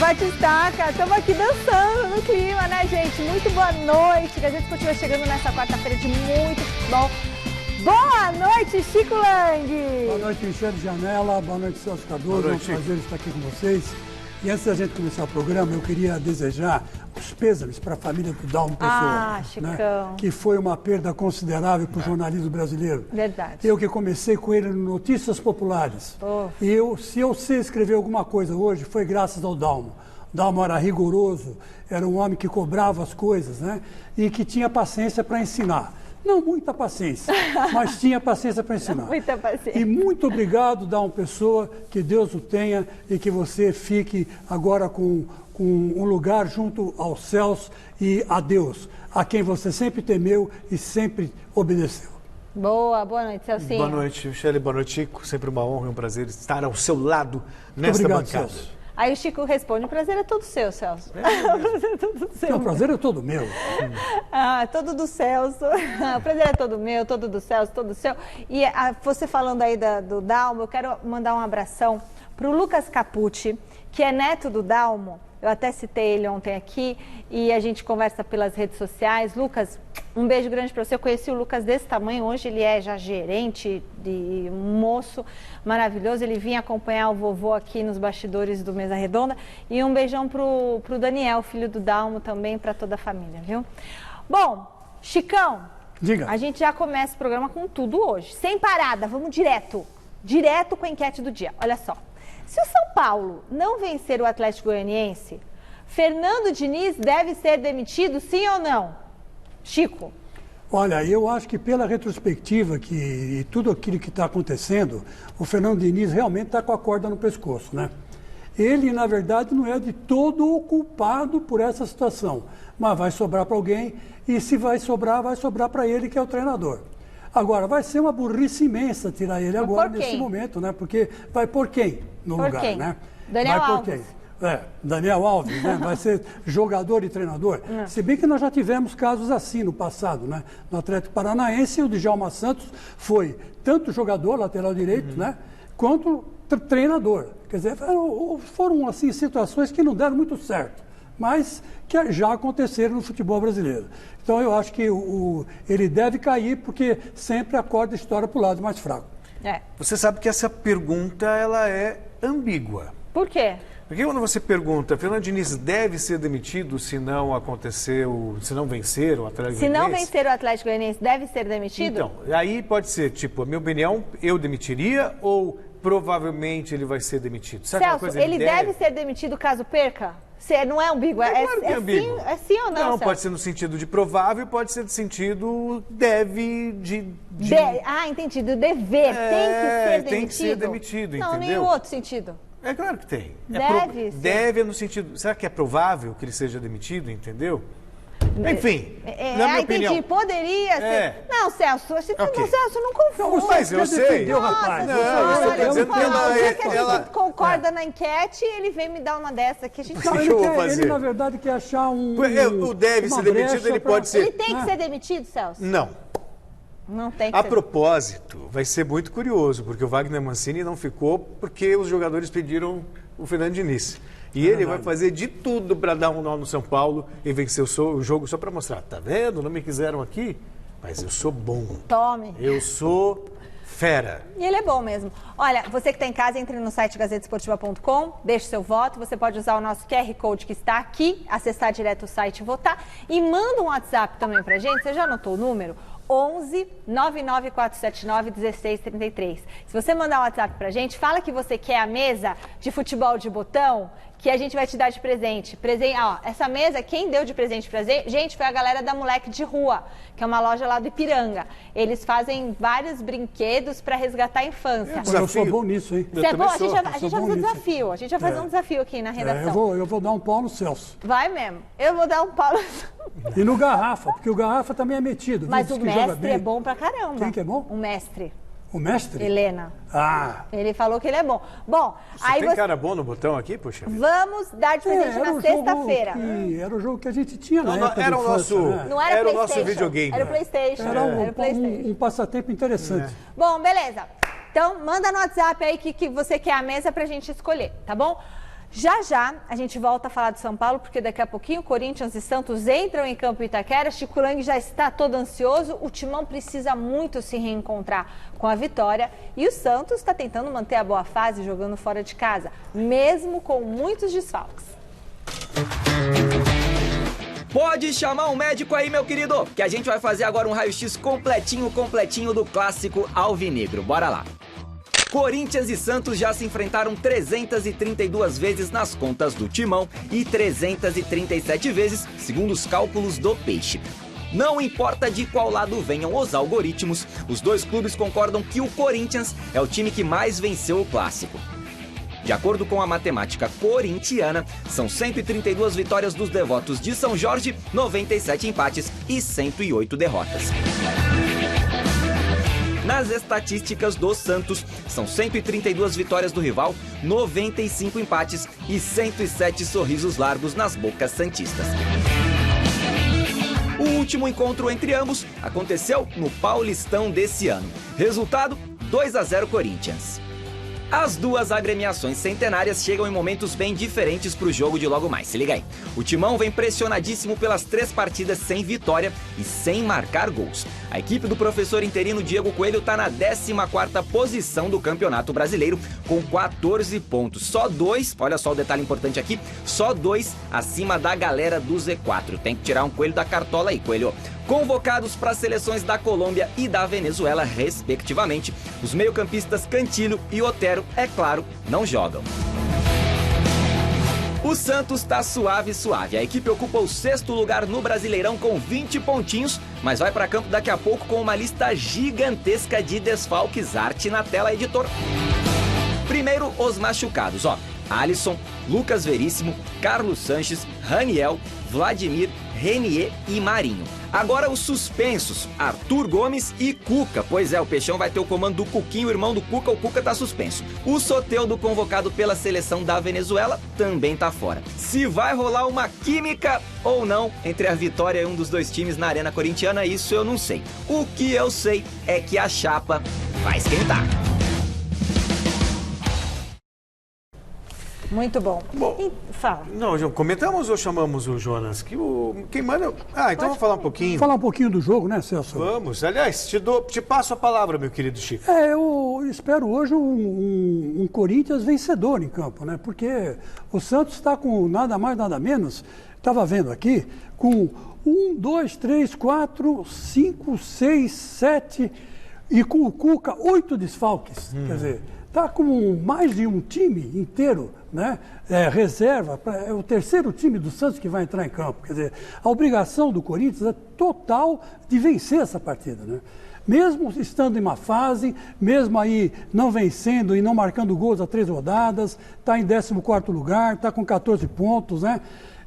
Batistaca, estamos aqui dançando no clima, né, gente? Muito boa noite. A gente continua chegando nessa quarta-feira de muito futebol. Boa noite, Chico Lang. Boa noite, Michele Janela. Boa noite, Celso Cardoso. É um prazer estar aqui com vocês. E antes da gente começar o programa, eu queria desejar os pêsames para a família do Dalmo Pessoa. Chicão. Né? Que foi uma perda considerável para o jornalismo brasileiro. Verdade. Eu que comecei com ele no Notícias Populares. E se eu sei escrever alguma coisa hoje, foi graças ao Dalmo. Dalmo era rigoroso, era um homem que cobrava as coisas, né? E que tinha paciência para ensinar. Não muita paciência, mas tinha paciência para ensinar. Muita paciência. E muito obrigado, Dalmo Pessoa, que Deus o tenha e que você fique agora com um lugar junto aos céus e a Deus, a quem você sempre temeu e sempre obedeceu. Boa noite, Celcinho. Boa noite, Michele, boa noite, Chico. Sempre uma honra e um prazer estar ao seu lado nesta obrigado, bancada. Celso. Aí o Chico responde, o prazer é todo seu, Celso. O prazer é todo seu. O prazer é todo meu. Todo do Celso. O prazer é todo meu, todo do Celso, todo seu. E você falando aí do Dalmo, eu quero mandar um abração para o Lucas Capucci, que é neto do Dalmo. Eu até citei ele ontem aqui e a gente conversa pelas redes sociais. Lucas, um beijo grande para você. Eu conheci o Lucas desse tamanho, hoje ele é já gerente, de um moço maravilhoso. Ele vinha acompanhar o vovô aqui nos bastidores do Mesa Redonda. E um beijão pro Daniel, filho do Dalmo, também para toda a família, viu? Bom, Chicão, diga. A gente já começa o programa com tudo hoje, sem parada, vamos direto com a enquete do dia. Olha só. Se o São Paulo não vencer o Atlético Goianiense, Fernando Diniz deve ser demitido, sim ou não? Chico. Olha, eu acho que pela retrospectiva e tudo aquilo que está acontecendo, o Fernando Diniz realmente está com a corda no pescoço, né? Ele, na verdade, não é de todo o culpado por essa situação, mas vai sobrar para alguém e se vai sobrar para ele, que é o treinador. Agora, vai ser uma burrice imensa tirar ele agora, nesse momento, né? Porque vai por quem no lugar, né? Daniel vai por Alves. Quem? Daniel Alves, né? Vai ser jogador e treinador. Se bem que nós já tivemos casos assim no passado, né? No Atlético Paranaense, o Djalma Santos foi tanto jogador, lateral direito, né? Quanto treinador. Quer dizer, foram assim, situações que não deram muito certo, mas que já aconteceram no futebol brasileiro. Então eu acho que ele deve cair porque sempre a corda estoura para o lado mais fraco. Você sabe que essa pergunta ela é ambígua. Por quê? Porque quando você pergunta, Fernando Diniz deve ser demitido se não se não vencer o Atlético Goianiense? Se não vencer o Atlético Goianiense, deve ser demitido? Então, aí pode ser, tipo, a minha opinião, eu demitiria ou provavelmente ele vai ser demitido? Sabe Celso, coisa ele deve ser demitido caso perca? Não é ambíguo, claro que é ambíguo. Sim ou não, Não, Celso? pode ser no sentido de provável, pode ser no sentido deve entendi, do dever, tem que ser demitido. Não, nenhum outro sentido. É claro que tem. Deve no sentido... Será que é provável que ele seja demitido, entendeu? Enfim, na minha opinião... Entendi, poderia ser... Não, Celso, Celso, não confunde. Mas eu sei. Rapaz. Não, eu estou dizendo que ela concorda na enquete e ele vem me dar uma dessa aqui. A gente que eu vou fazer? Ele, na verdade, quer achar o deve ser demitido, ele pode ser... Ele tem que ser demitido, Celso? Não. Não tem que A ser. propósito, vai ser muito curioso, porque o Wagner Mancini não ficou porque os jogadores pediram o Fernando Diniz. E ele vai fazer de tudo para dar um nó no São Paulo e vencer o jogo só para mostrar. Tá vendo? Não me quiseram aqui, mas eu sou bom. Tome. Eu sou fera. E ele é bom mesmo. Olha, você que está em casa, entre no site gazetesportiva.com, deixe seu voto. Você pode usar o nosso QR Code que está aqui, acessar direto o site e votar. E manda um WhatsApp também pra gente. Você já anotou o número? 11 99479 1633. Se você mandar um WhatsApp pra gente, fala que você quer a mesa de futebol de botão, que a gente vai te dar de presente. Essa mesa, quem deu de presente pra gente foi a galera da Moleque de Rua, que é uma loja lá do Ipiranga. Eles fazem vários brinquedos para resgatar a infância. Eu sou bom nisso, hein? Você é bom? A gente vai fazer um desafio. A gente vai fazer um desafio aqui na redação. Eu vou dar um pau no Celso. Vai mesmo. Eu vou dar um pau no... E no Garrafa, porque o Garrafa também é metido. Mas o mestre é bom pra caramba. Quem que é bom? O mestre. O mestre? Helena. Ah. Ele falou que ele é bom. Bom, aí tem cara bom no botão aqui, poxa? Vamos dar de presente na sexta-feira. Era o jogo que a gente tinha na época era da infância, Não era o nosso videogame. Era o PlayStation. Era um passatempo interessante. Bom, beleza. Então, manda no WhatsApp aí que você quer a mesa pra gente escolher, tá bom? Já já a gente volta a falar de São Paulo, porque daqui a pouquinho Corinthians e Santos entram em campo Itaquera. Chico Lang já está todo ansioso. O Timão precisa muito se reencontrar com a vitória. E o Santos está tentando manter a boa fase jogando fora de casa, mesmo com muitos desfalques. Pode chamar um médico aí, meu querido, que a gente vai fazer agora um raio-x completinho do clássico alvinegro. Bora lá. Corinthians e Santos já se enfrentaram 332 vezes nas contas do Timão e 337 vezes, segundo os cálculos do Peixe. Não importa de qual lado venham os algoritmos, os dois clubes concordam que o Corinthians é o time que mais venceu o clássico. De acordo com a matemática corintiana, são 132 vitórias dos devotos de São Jorge, 97 empates e 108 derrotas. Nas estatísticas do Santos, são 132 vitórias do rival, 95 empates e 107 sorrisos largos nas bocas santistas. O último encontro entre ambos aconteceu no Paulistão desse ano. Resultado: 2-0 Corinthians. As duas agremiações centenárias chegam em momentos bem diferentes para o jogo de logo mais. Se liga aí. O Timão vem pressionadíssimo pelas 3 partidas sem vitória e sem marcar gols. A equipe do professor interino Diego Coelho está na 14ª posição do Campeonato Brasileiro com 14 pontos. Só 2, olha só o detalhe importante aqui, só 2 acima da galera do Z4. Tem que tirar um coelho da cartola aí, Coelho. Convocados para as seleções da Colômbia e da Venezuela, respectivamente, os meio-campistas Cantillo e Otero, é claro, não jogam. O Santos tá suave. A equipe ocupa o 6º lugar no Brasileirão com 20 pontinhos, mas vai para campo daqui a pouco com uma lista gigantesca de desfalques. Arte na tela, editor. Primeiro, os machucados, ó. Alisson, Lucas Veríssimo, Carlos Sanches, Raniel, Vladimir, Renier e Marinho. Agora os suspensos, Arthur Gomes e Cuca. Pois é, o Peixão vai ter o comando do Cuquinho, irmão do Cuca. O Cuca tá suspenso. O Soteldo, convocado pela seleção da Venezuela, também tá fora. Se vai rolar uma química ou não entre a Vitória e um dos dois times na Arena Corintiana, isso eu não sei. O que eu sei é que a chapa vai esquentar. Muito bom. Fala. Não, João, comentamos ou chamamos o Jonas? Quem manda... Então vamos falar um pouquinho. Falar um pouquinho do jogo, né, Celso? Vamos. Aliás, te passo a palavra, meu querido Chico. Eu espero hoje um Corinthians vencedor em campo, né? Porque o Santos está com nada mais, nada menos, estava vendo aqui, com 1, 2, 3, 4, 5, 6, 7 e com o Cuca 8 desfalques. Quer dizer, está com mais de um time inteiro, né? Reserva, é o 3º time do Santos que vai entrar em campo. Quer dizer, a obrigação do Corinthians é total de vencer essa partida, né? Mesmo estando em uma fase, mesmo aí não vencendo e não marcando gols a 3 rodadas, está em 14º lugar, está com 14 pontos, né?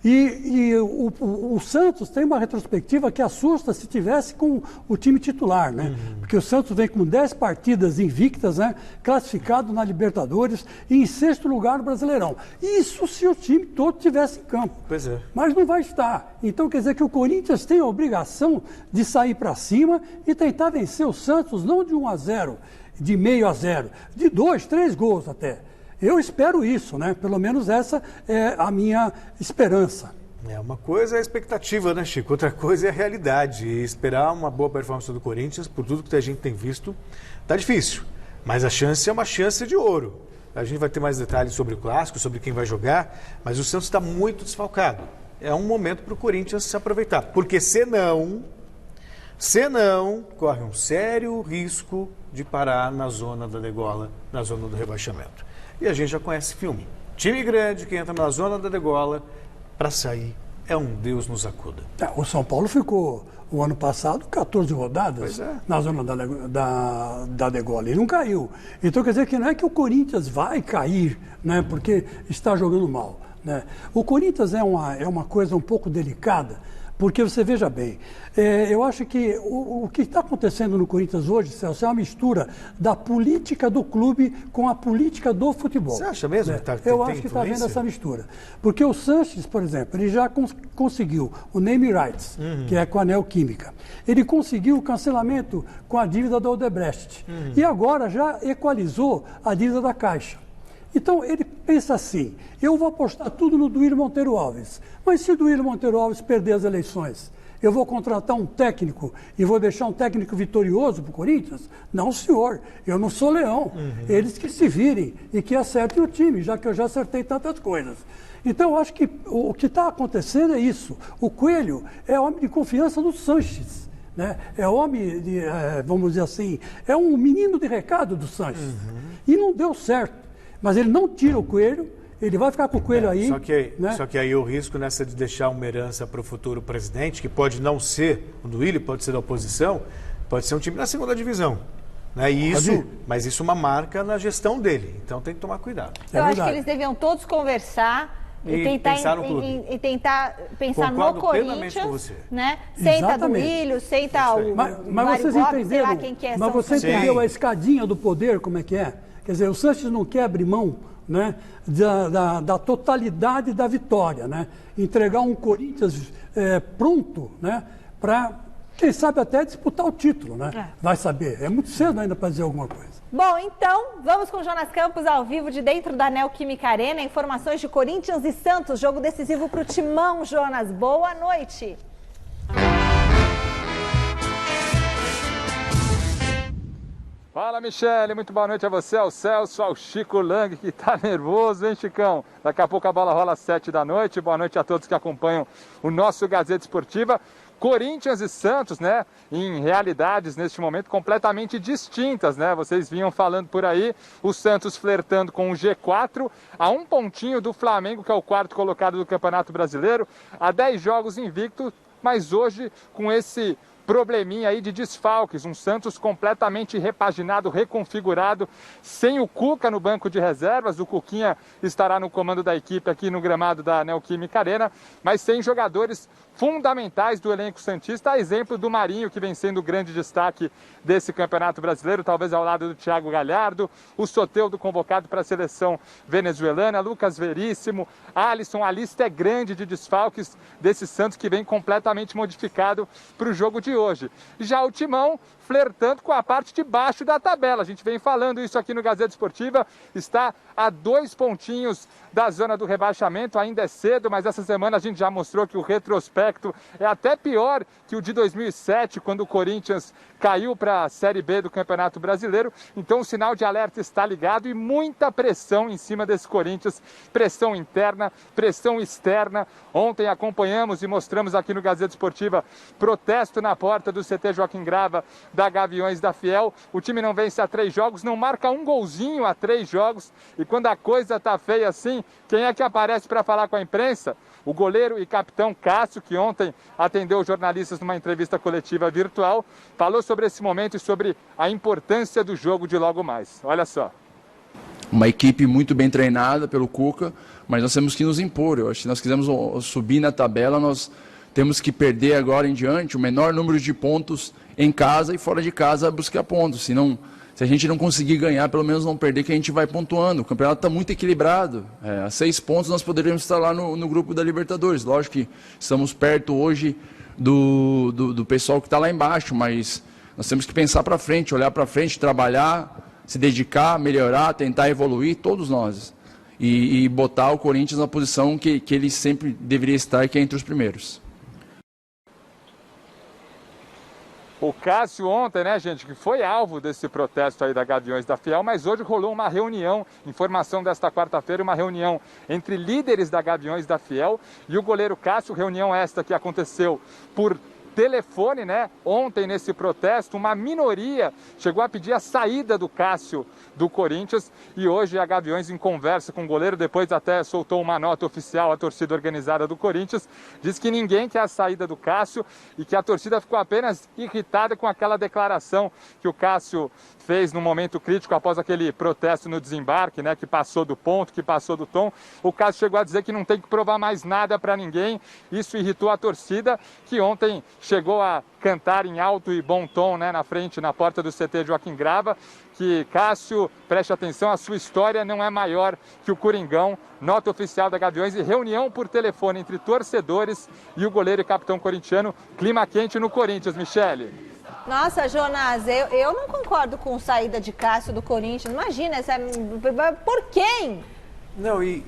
E o Santos tem uma retrospectiva que assusta se tivesse com o time titular, né? Porque o Santos vem com 10 partidas invictas, né? Classificado na Libertadores e em 6º lugar no Brasileirão. Isso se o time todo estivesse em campo. Pois é. Mas não vai estar. Então quer dizer que o Corinthians tem a obrigação de sair para cima e tentar vencer o Santos não de 1-0, de meio a 0, de 2, 3 gols até. Eu espero isso, né? Pelo menos essa é a minha esperança. Uma coisa é a expectativa, né, Chico? Outra coisa é a realidade. E esperar uma boa performance do Corinthians, por tudo que a gente tem visto, tá difícil. Mas a chance é uma chance de ouro. A gente vai ter mais detalhes sobre o clássico, sobre quem vai jogar, mas o Santos está muito desfalcado. É um momento para o Corinthians se aproveitar. Porque senão, corre um sério risco de parar na zona da degola, na zona do rebaixamento. E a gente já conhece filme. Time grande que entra na zona da degola, para sair, é um Deus nos acuda. O São Paulo ficou, o ano passado, 14 rodadas na zona da degola. Ele não caiu. Então quer dizer que não é que o Corinthians vai cair, né, porque está jogando mal, né? O Corinthians é uma coisa um pouco delicada, porque você veja bem, eu acho que o que está acontecendo no Corinthians hoje, Celso, é uma mistura da política do clube com a política do futebol. Você acha mesmo que Eu acho que está vendo essa mistura. Porque o Sanches, por exemplo, ele já conseguiu o name rights, que é com a Neoquímica. Ele conseguiu o cancelamento com a dívida da Odebrecht. E agora já equalizou a dívida da Caixa. Então, ele pensa assim, eu vou apostar tudo no Duílio Monteiro Alves, mas se o Duílio Monteiro Alves perder as eleições, eu vou contratar um técnico e vou deixar um técnico vitorioso para o Corinthians? Não, senhor, eu não sou leão. Eles que se virem e que acertem o time, já que eu já acertei tantas coisas. Então, eu acho que o que está acontecendo é isso. O Coelho é homem de confiança do Sanches. Né? É homem, vamos dizer assim, é um menino de recado do Sanches. E não deu certo. Mas ele não tira o Coelho, ele vai ficar com o Coelho aí. Só que aí o risco nessa de deixar uma herança para o futuro presidente, que pode não ser o Duílio, pode ser da oposição, pode ser um time na segunda divisão. Né? Mas isso é uma marca na gestão dele. Então tem que tomar cuidado. Eu acho que eles deviam todos conversar. E tentar pensar no Corinthians, né? Senta Duílio, senta o mas vocês entenderam, sei lá quem que é. Mas você entendeu a escadinha do poder, como é que é? Quer dizer, o Sanches não quer abrir mão, né, da totalidade da vitória, né? Entregar um Corinthians pronto, né, para, quem sabe, até disputar o título, né? Vai saber. É muito cedo ainda para dizer alguma coisa. Bom, então, vamos com o Jonas Campos ao vivo de dentro da Neoquímica Arena. Informações de Corinthians e Santos, jogo decisivo para o Timão, Jonas. Boa noite. Fala, Michele, muito boa noite a você, ao Celso, ao Chico Lang, que tá nervoso, hein, Chicão? Daqui a pouco a bola rola às 7 da noite. Boa noite a todos que acompanham o nosso Gazeta Esportiva. Corinthians e Santos, né, em realidades neste momento completamente distintas, né? Vocês vinham falando por aí, o Santos flertando com o G4, a um pontinho do Flamengo, que é o quarto colocado do Campeonato Brasileiro, a 10 jogos invicto, mas hoje com esse probleminha aí de desfalques, um Santos completamente repaginado, reconfigurado, sem o Cuca no banco de reservas. O Cuquinha estará no comando da equipe aqui no gramado da Neoquímica Arena, mas sem jogadores fundamentais do elenco santista, a exemplo do Marinho, que vem sendo o grande destaque desse Campeonato Brasileiro, talvez ao lado do Thiago Galhardo, o Soteldo convocado para a seleção venezuelana, Lucas Veríssimo, Alisson. A lista é grande de desfalques desse Santos, que vem completamente modificado para o jogo de hoje. Já o Timão flertando com a parte de baixo da tabela. A gente vem falando isso aqui no Gazeta Esportiva, está a 2 pontinhos da zona do rebaixamento. Ainda é cedo, mas essa semana a gente já mostrou que o retrospecto é até pior que o de 2007, quando o Corinthians caiu para a Série B do Campeonato Brasileiro. Então o sinal de alerta está ligado e muita pressão em cima desse Corinthians, pressão interna, pressão externa. Ontem acompanhamos e mostramos aqui no Gazeta Esportiva protesto na porta do CT Joaquim Grava da Gaviões da Fiel. O time não vence há 3 jogos, não marca um golzinho há 3 jogos. E quando a coisa tá feia assim, quem é que aparece para falar com a imprensa? O goleiro e capitão Cássio, que ontem atendeu os jornalistas numa entrevista coletiva virtual, falou sobre esse momento e sobre a importância do jogo de logo mais. Olha só. Uma equipe muito bem treinada pelo Cuca, mas nós temos que nos impor. Eu acho que se nós quisermos subir na tabela, nós temos que perder agora em diante o menor número de pontos em casa e fora de casa buscar pontos. Senão, se a gente não conseguir ganhar, pelo menos não perder, que a gente vai pontuando. O campeonato está muito equilibrado. A 6 pontos nós poderíamos estar lá no grupo da Libertadores. Lógico que estamos perto hoje do pessoal que está lá embaixo, mas nós temos que pensar para frente, olhar para frente, trabalhar, se dedicar, melhorar, tentar evoluir, todos nós. E botar o Corinthians na posição que ele sempre deveria estar, que é entre os primeiros. O Cássio ontem, né, gente, que foi alvo desse protesto aí da Gaviões da Fiel, mas hoje rolou uma reunião, informação desta quarta-feira, uma reunião entre líderes da Gaviões da Fiel e o goleiro Cássio, reunião esta que aconteceu por telefone, né? Ontem, nesse protesto, uma minoria chegou a pedir a saída do Cássio do Corinthians e hoje a Gaviões, em conversa com o goleiro, depois até soltou uma nota oficial, a torcida organizada do Corinthians, diz que ninguém quer a saída do Cássio e que a torcida ficou apenas irritada com aquela declaração que o Cássio fez no momento crítico após aquele protesto no desembarque, né, que passou do ponto, que passou do tom. O Cássio chegou a dizer que não tem que provar mais nada para ninguém. Isso irritou a torcida, que ontem chegou a cantar em alto e bom tom, né, na frente, na porta do CT Joaquim Grava, que Cássio, preste atenção, a sua história não é maior que o Coringão. Nota oficial da Gaviões e reunião por telefone entre torcedores e o goleiro e capitão corintiano. Clima quente no Corinthians, Michele. Nossa, Jonas, eu não concordo com saída de Cássio do Corinthians. Imagina, por quem? Não, e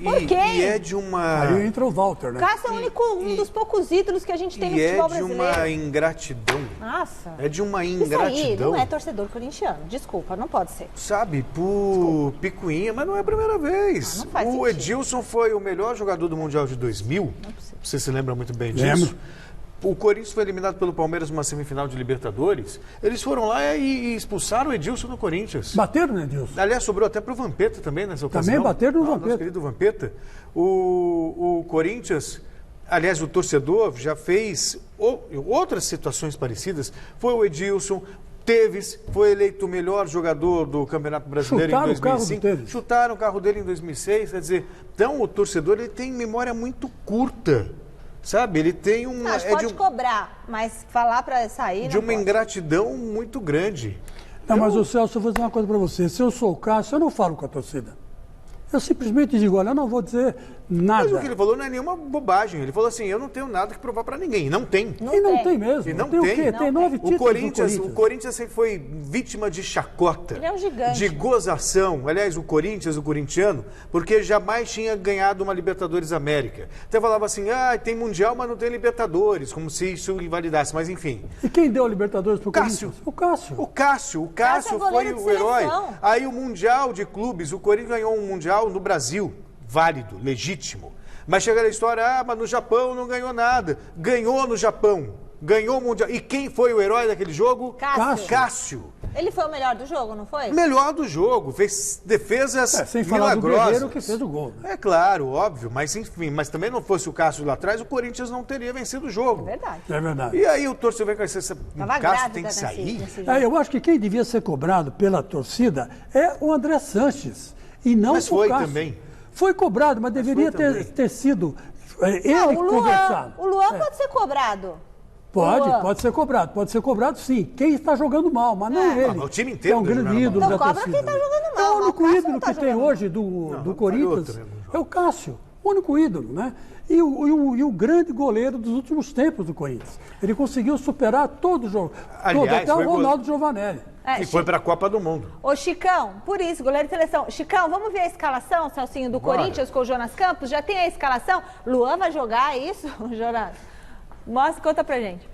é de uma... Aí entra o Walter, né? Cássio é um dos poucos ídolos que a gente tem no futebol brasileiro. E é de uma ingratidão. Nossa. É de uma Isso ingratidão. aí não é torcedor corintiano. Desculpa, não pode ser. Sabe, por picuinha, mas não é a primeira vez. Não faz o sentido. Edilson foi o melhor jogador do Mundial de 2000. Não é possível. Você se lembra muito bem disso? Lembro. O Corinthians foi eliminado pelo Palmeiras numa semifinal de Libertadores. Eles foram lá e expulsaram o Edilson do Corinthians. Bateram, né, Edilson? Aliás, sobrou até para o Vampeta também nessa ocasião. Também bateram no Nosso Vampeta. querido Vampeta. O Corinthians, aliás, o torcedor já fez outras situações parecidas. Foi o Edilson, Tevez foi eleito o melhor jogador do Campeonato Brasileiro Chutaram em 2005. o carro do Tevez. Chutaram o carro dele em 2006. Quer dizer, então o torcedor ele tem memória muito curta. Sabe, ele tem um... Não, pode cobrar, mas falar para sair de não uma pode. ingratidão muito grande. Não, mas o Celso, eu vou dizer uma coisa para você. Se eu sou o Cássio, eu não falo com a torcida. Eu simplesmente digo, olha, eu não vou dizer nada. Mas o que ele falou não é nenhuma bobagem. Ele falou assim, eu não tenho nada que provar para ninguém. E não tem. E não tem mesmo. E não tem o tem. quê? Não Tem 9 títulos O Corinthians sempre foi vítima de chacota. Ele é um gigante. De gozação. Aliás, o corintiano, porque jamais tinha ganhado uma Libertadores América. Até falava assim, tem Mundial, mas não tem Libertadores, como se isso invalidasse. Mas enfim. E quem deu a Libertadores pro Cássio. Corinthians? O Cássio. O Cássio é foi goleiro de o herói. seleção. Aí o Mundial de Clubes, o Corinthians ganhou um Mundial no Brasil. Válido, legítimo. Mas chega a história, mas no Japão não ganhou nada. Ganhou no Japão. Ganhou o Mundial. E quem foi o herói daquele jogo? Cássio. Ele foi o melhor do jogo, não foi? Melhor do jogo. Fez defesas Sem falar do milagrosas. Guerreiro que fez o gol. Né? É claro, óbvio. Mas enfim, mas também não fosse o Cássio lá atrás, o Corinthians não teria vencido o jogo. É verdade. É verdade. E aí o torcedor vem com esse Tava Cássio tem grávida que sair? nesse jogo. Eu acho que quem devia ser cobrado pela torcida é o André Sanches. E não Mas o foi Cássio. também. Foi cobrado, mas deveria também. ter sido ele O conversado. Luan pode ser cobrado. Pode ser cobrado. Pode ser cobrado, sim. Quem está jogando mal, mas não ele. Mas o time que inteiro é um tá grande jogando mal. ídolo Então da cobra torcida. quem tá jogando mal. É o único O Cássio ídolo não tá que tem jogando hoje do Corinthians falhou também. é o Cássio. O único ídolo, né? E o grande goleiro dos últimos tempos do Corinthians. Ele conseguiu superar todo o jogo. Aliás, até foi o Ronaldo Giovanelli. E foi para a Copa do Mundo. Ô, Chicão, por isso, goleiro de seleção. Chicão, vamos ver a escalação, Celcinho, do Corinthians com o Jonas Campos? Já tem a escalação? Luan vai jogar, é isso, Jonas? Mostra, conta pra gente.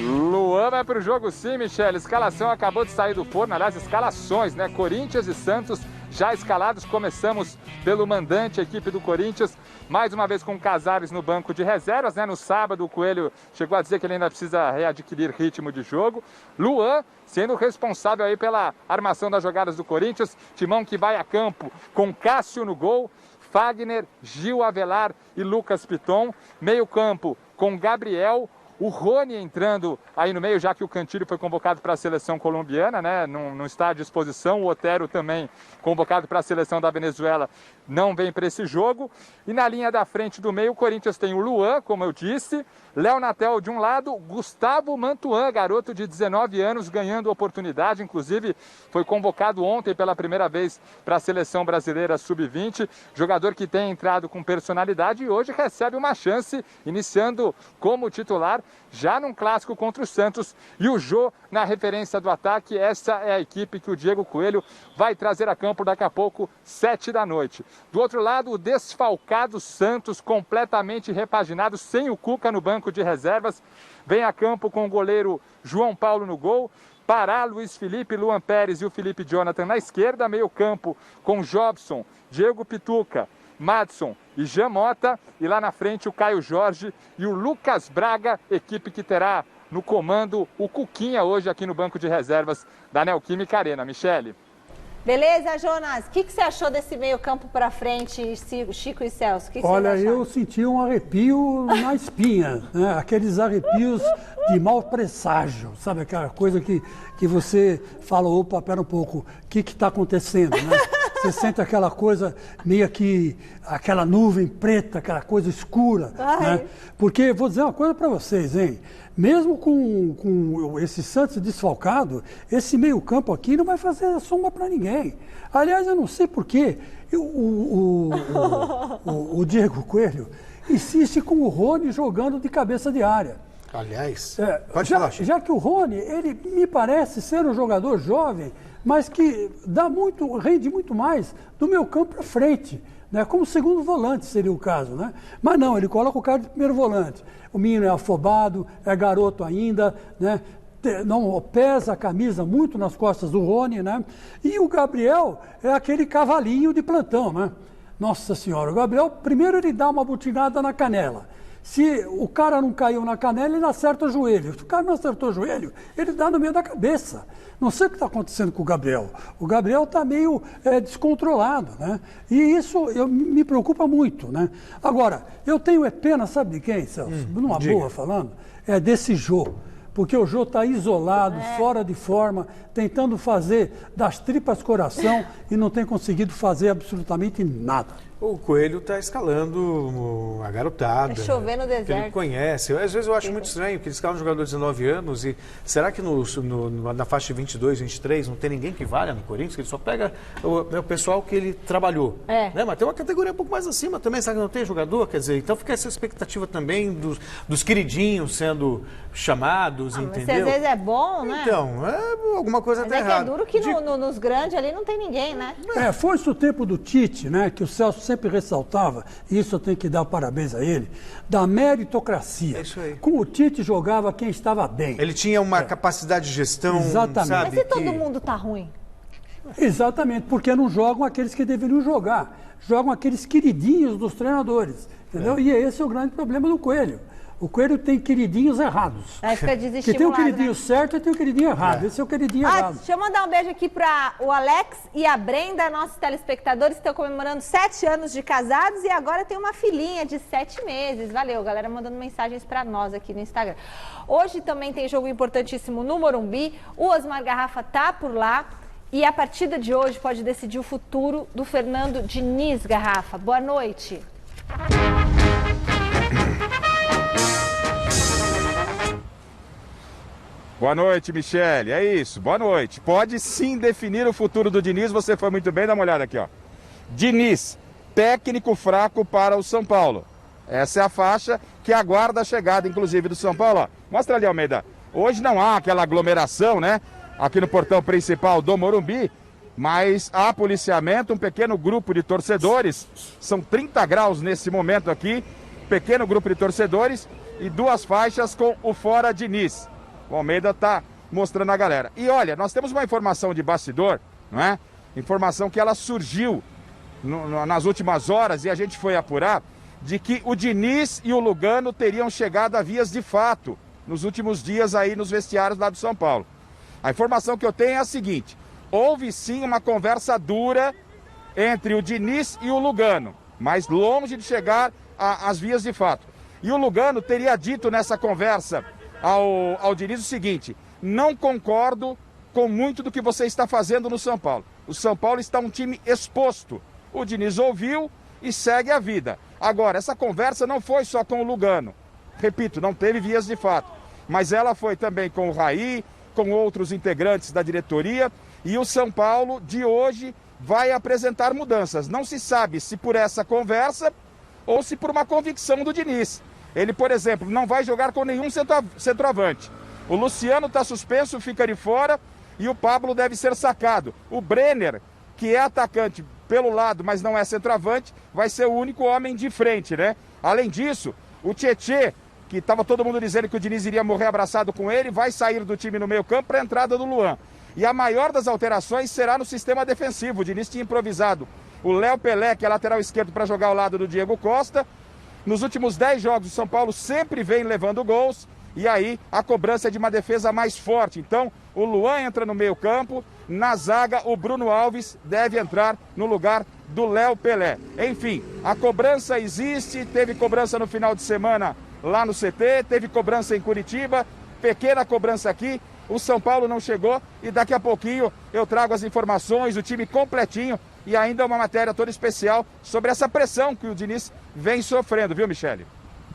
Luan vai pro jogo sim, Michele. Escalação acabou de sair do forno. Aliás, escalações, né? Corinthians e Santos já escalados. Começamos pelo mandante, a equipe do Corinthians. Mais uma vez com Casares no banco de reservas, né? No sábado o Coelho chegou a dizer que ele ainda precisa readquirir ritmo de jogo. Luan sendo responsável aí pela armação das jogadas do Corinthians. Timão que vai a campo com Cássio no gol. Fagner, Gil Avelar e Lucas Piton. Meio campo com Gabriel. O Rony entrando aí no meio, já que o Cantillo foi convocado para a seleção colombiana, né? Não está à disposição. O Otero também convocado para a seleção da Venezuela, não vem para esse jogo. E na linha da frente do meio, o Corinthians tem o Luan, como eu disse, Léo Natel de um lado, Gustavo Mantuan, garoto de 19 anos, ganhando oportunidade, inclusive foi convocado ontem pela primeira vez para a seleção brasileira sub-20, jogador que tem entrado com personalidade e hoje recebe uma chance, iniciando como titular, já num clássico contra o Santos. E o Jô na referência do ataque. Essa é a equipe que o Diego Coelho vai trazer a campo daqui a pouco, 7 da noite. Do outro lado, o desfalcado Santos, completamente repaginado, sem o Cuca no banco de reservas. Vem a campo com o goleiro João Paulo no gol. Pará, Luiz Felipe, Luan Pérez e o Felipe Jonathan na esquerda. Meio campo com Jobson, Diego Pituca, Madson e Jean Mota, e lá na frente o Caio Jorge e o Lucas Braga, equipe que terá no comando o Cuquinha hoje aqui no banco de reservas da Neoquímica Arena. Michele. Beleza, Jonas? O que você achou desse meio campo para frente, Chico e Celso? O que Olha, vocês eu acharam? senti um arrepio na espinha, né? Aqueles arrepios de mau presságio, sabe? Aquela coisa que você fala, opa, pera um pouco, o que está acontecendo, né? Você sente aquela coisa, meio que, aquela nuvem preta, aquela coisa escura, né? Porque, vou dizer uma coisa para vocês, hein? Mesmo com esse Santos desfalcado, esse meio-campo aqui não vai fazer sombra para ninguém. Aliás, eu não sei por quê. O Diego Coelho insiste com o Rony jogando de cabeça de área. Aliás, pode falar, Chico. Já que o Rony, ele me parece ser um jogador jovem, mas que rende muito mais do meio campo para frente, né? Como segundo volante seria o caso, né? Mas não, ele coloca o cara de primeiro volante. O menino é afobado, é garoto ainda, né? Não pesa a camisa muito nas costas do Rony, né? E o Gabriel é aquele cavalinho de plantão, né? Nossa Senhora, o Gabriel, primeiro ele dá uma butinada na canela. Se o cara não caiu na canela, ele acerta o joelho. Se o cara não acertou o joelho, ele dá no meio da cabeça. Não sei o que está acontecendo com o Gabriel. O Gabriel está meio descontrolado, né? E isso me preocupa muito, né? Agora, eu tenho pena, sabe de quem, Celso? Numa boa falando, é desse Jô. Porque o Jô está isolado, fora de forma, tentando fazer das tripas coração e não tem conseguido fazer absolutamente nada. O Coelho está escalando a garotada. É chover no deserto. Que ele conhece. Às vezes eu acho muito estranho, porque ele escala um jogador de 19 anos e será que na faixa de 22, 23 não tem ninguém que valha no Corinthians? Que ele só pega o pessoal que ele trabalhou. Né? Mas tem uma categoria um pouco mais acima também, será que não tem jogador? Quer dizer, então fica essa expectativa também dos queridinhos sendo chamados, entendeu? Mas às vezes é bom, né? Então, alguma coisa está errada. É duro que nos grandes ali não tem ninguém, né? Foi-se o tempo do Tite, né? Que o Celso sempre ressaltava, e isso eu tenho que dar parabéns a ele, da meritocracia. É isso aí. Com o Tite jogava quem estava bem. Ele tinha uma capacidade de gestão, exatamente. Sabe? Mas se todo mundo tá ruim? Exatamente, porque não jogam aqueles que deveriam jogar. Jogam aqueles queridinhos dos treinadores, entendeu? E esse é o grande problema do Coelho. O Coelho tem queridinhos errados. Aí fica desestimulado. Que tem o queridinho certo e tem o queridinho errado. Esse é o queridinho errado. Deixa eu mandar um beijo aqui para o Alex e a Brenda, nossos telespectadores, que estão comemorando 7 anos de casados e agora tem uma filhinha de 7 meses. Valeu, galera, mandando mensagens para nós aqui no Instagram. Hoje também tem jogo importantíssimo no Morumbi. O Osmar Garrafa tá por lá. E a partida de hoje pode decidir o futuro do Fernando Diniz, Garrafa. Boa noite. Boa noite, Michele. É isso, boa noite. Pode sim definir o futuro do Diniz, você foi muito bem, dá uma olhada aqui, ó. Diniz, técnico fraco para o São Paulo. Essa é a faixa que aguarda a chegada, inclusive, do São Paulo. Ó. Mostra ali, Almeida. Hoje não há aquela aglomeração, né? Aqui no portão principal do Morumbi, mas há policiamento, um pequeno grupo de torcedores. São 30 graus nesse momento aqui. Pequeno grupo de torcedores e 2 faixas com o Fora Diniz. O Almeida está mostrando a galera. E olha, nós temos uma informação de bastidor, não é? Informação que ela surgiu nas últimas horas e a gente foi apurar, de que o Diniz e o Lugano teriam chegado a vias de fato nos últimos dias aí nos vestiários lá do São Paulo. A informação que eu tenho é a seguinte: houve sim uma conversa dura entre o Diniz e o Lugano, mas longe de chegar às vias de fato. E o Lugano teria dito nessa conversa ao Diniz o seguinte: não concordo com muito do que você está fazendo no São Paulo. O São Paulo está um time exposto. O Diniz ouviu e segue a vida. Agora, essa conversa não foi só com o Lugano. Repito, não teve vias de fato. Mas ela foi também com o Raí, com outros integrantes da diretoria. E o São Paulo, de hoje, vai apresentar mudanças. Não se sabe se por essa conversa ou se por uma convicção do Diniz. Ele, por exemplo, não vai jogar com nenhum centroavante. O Luciano está suspenso, fica de fora e o Pablo deve ser sacado. O Brenner, que é atacante pelo lado, mas não é centroavante, vai ser o único homem de frente, né? Além disso, o Tietê, que estava todo mundo dizendo que o Diniz iria morrer abraçado com ele, vai sair do time no meio-campo para a entrada do Luan. E a maior das alterações será no sistema defensivo. O Diniz tinha improvisado o Léo Pelé, que é lateral esquerdo, para jogar ao lado do Diego Costa. Nos últimos 10 jogos, o São Paulo sempre vem levando gols. E aí, a cobrança é de uma defesa mais forte. Então, o Luan entra no meio-campo. Na zaga, o Bruno Alves deve entrar no lugar do Léo Pelé. Enfim, a cobrança existe. Teve cobrança no final de semana lá no CT. Teve cobrança em Curitiba. Pequena cobrança aqui. O São Paulo não chegou. E daqui a pouquinho eu trago as informações, o time completinho. E ainda uma matéria toda especial sobre essa pressão que o Diniz vem sofrendo, viu, Michele?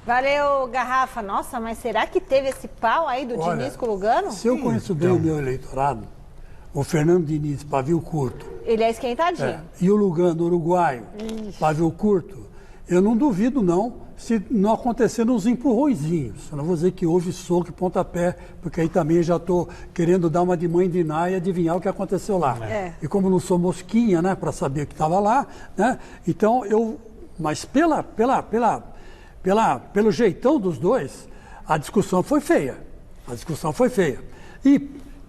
Valeu, Garrafa. Nossa, mas será que teve esse pau aí do Diniz com o Lugano? Se eu conheço bem o meu eleitorado, o Fernando Diniz, pavio curto. Ele é esquentadinho. E o Lugano, uruguaio, pavio curto. Eu não duvido, não, se não acontecer uns empurrõezinhos. Eu não vou dizer que houve soco e pontapé, porque aí também já estou querendo dar uma de mãe de Ná e adivinhar o que aconteceu lá. E como não sou mosquinha, né, para saber o que estava lá, né, então mas pelo jeitão dos dois, a discussão foi feia. A discussão foi feia. E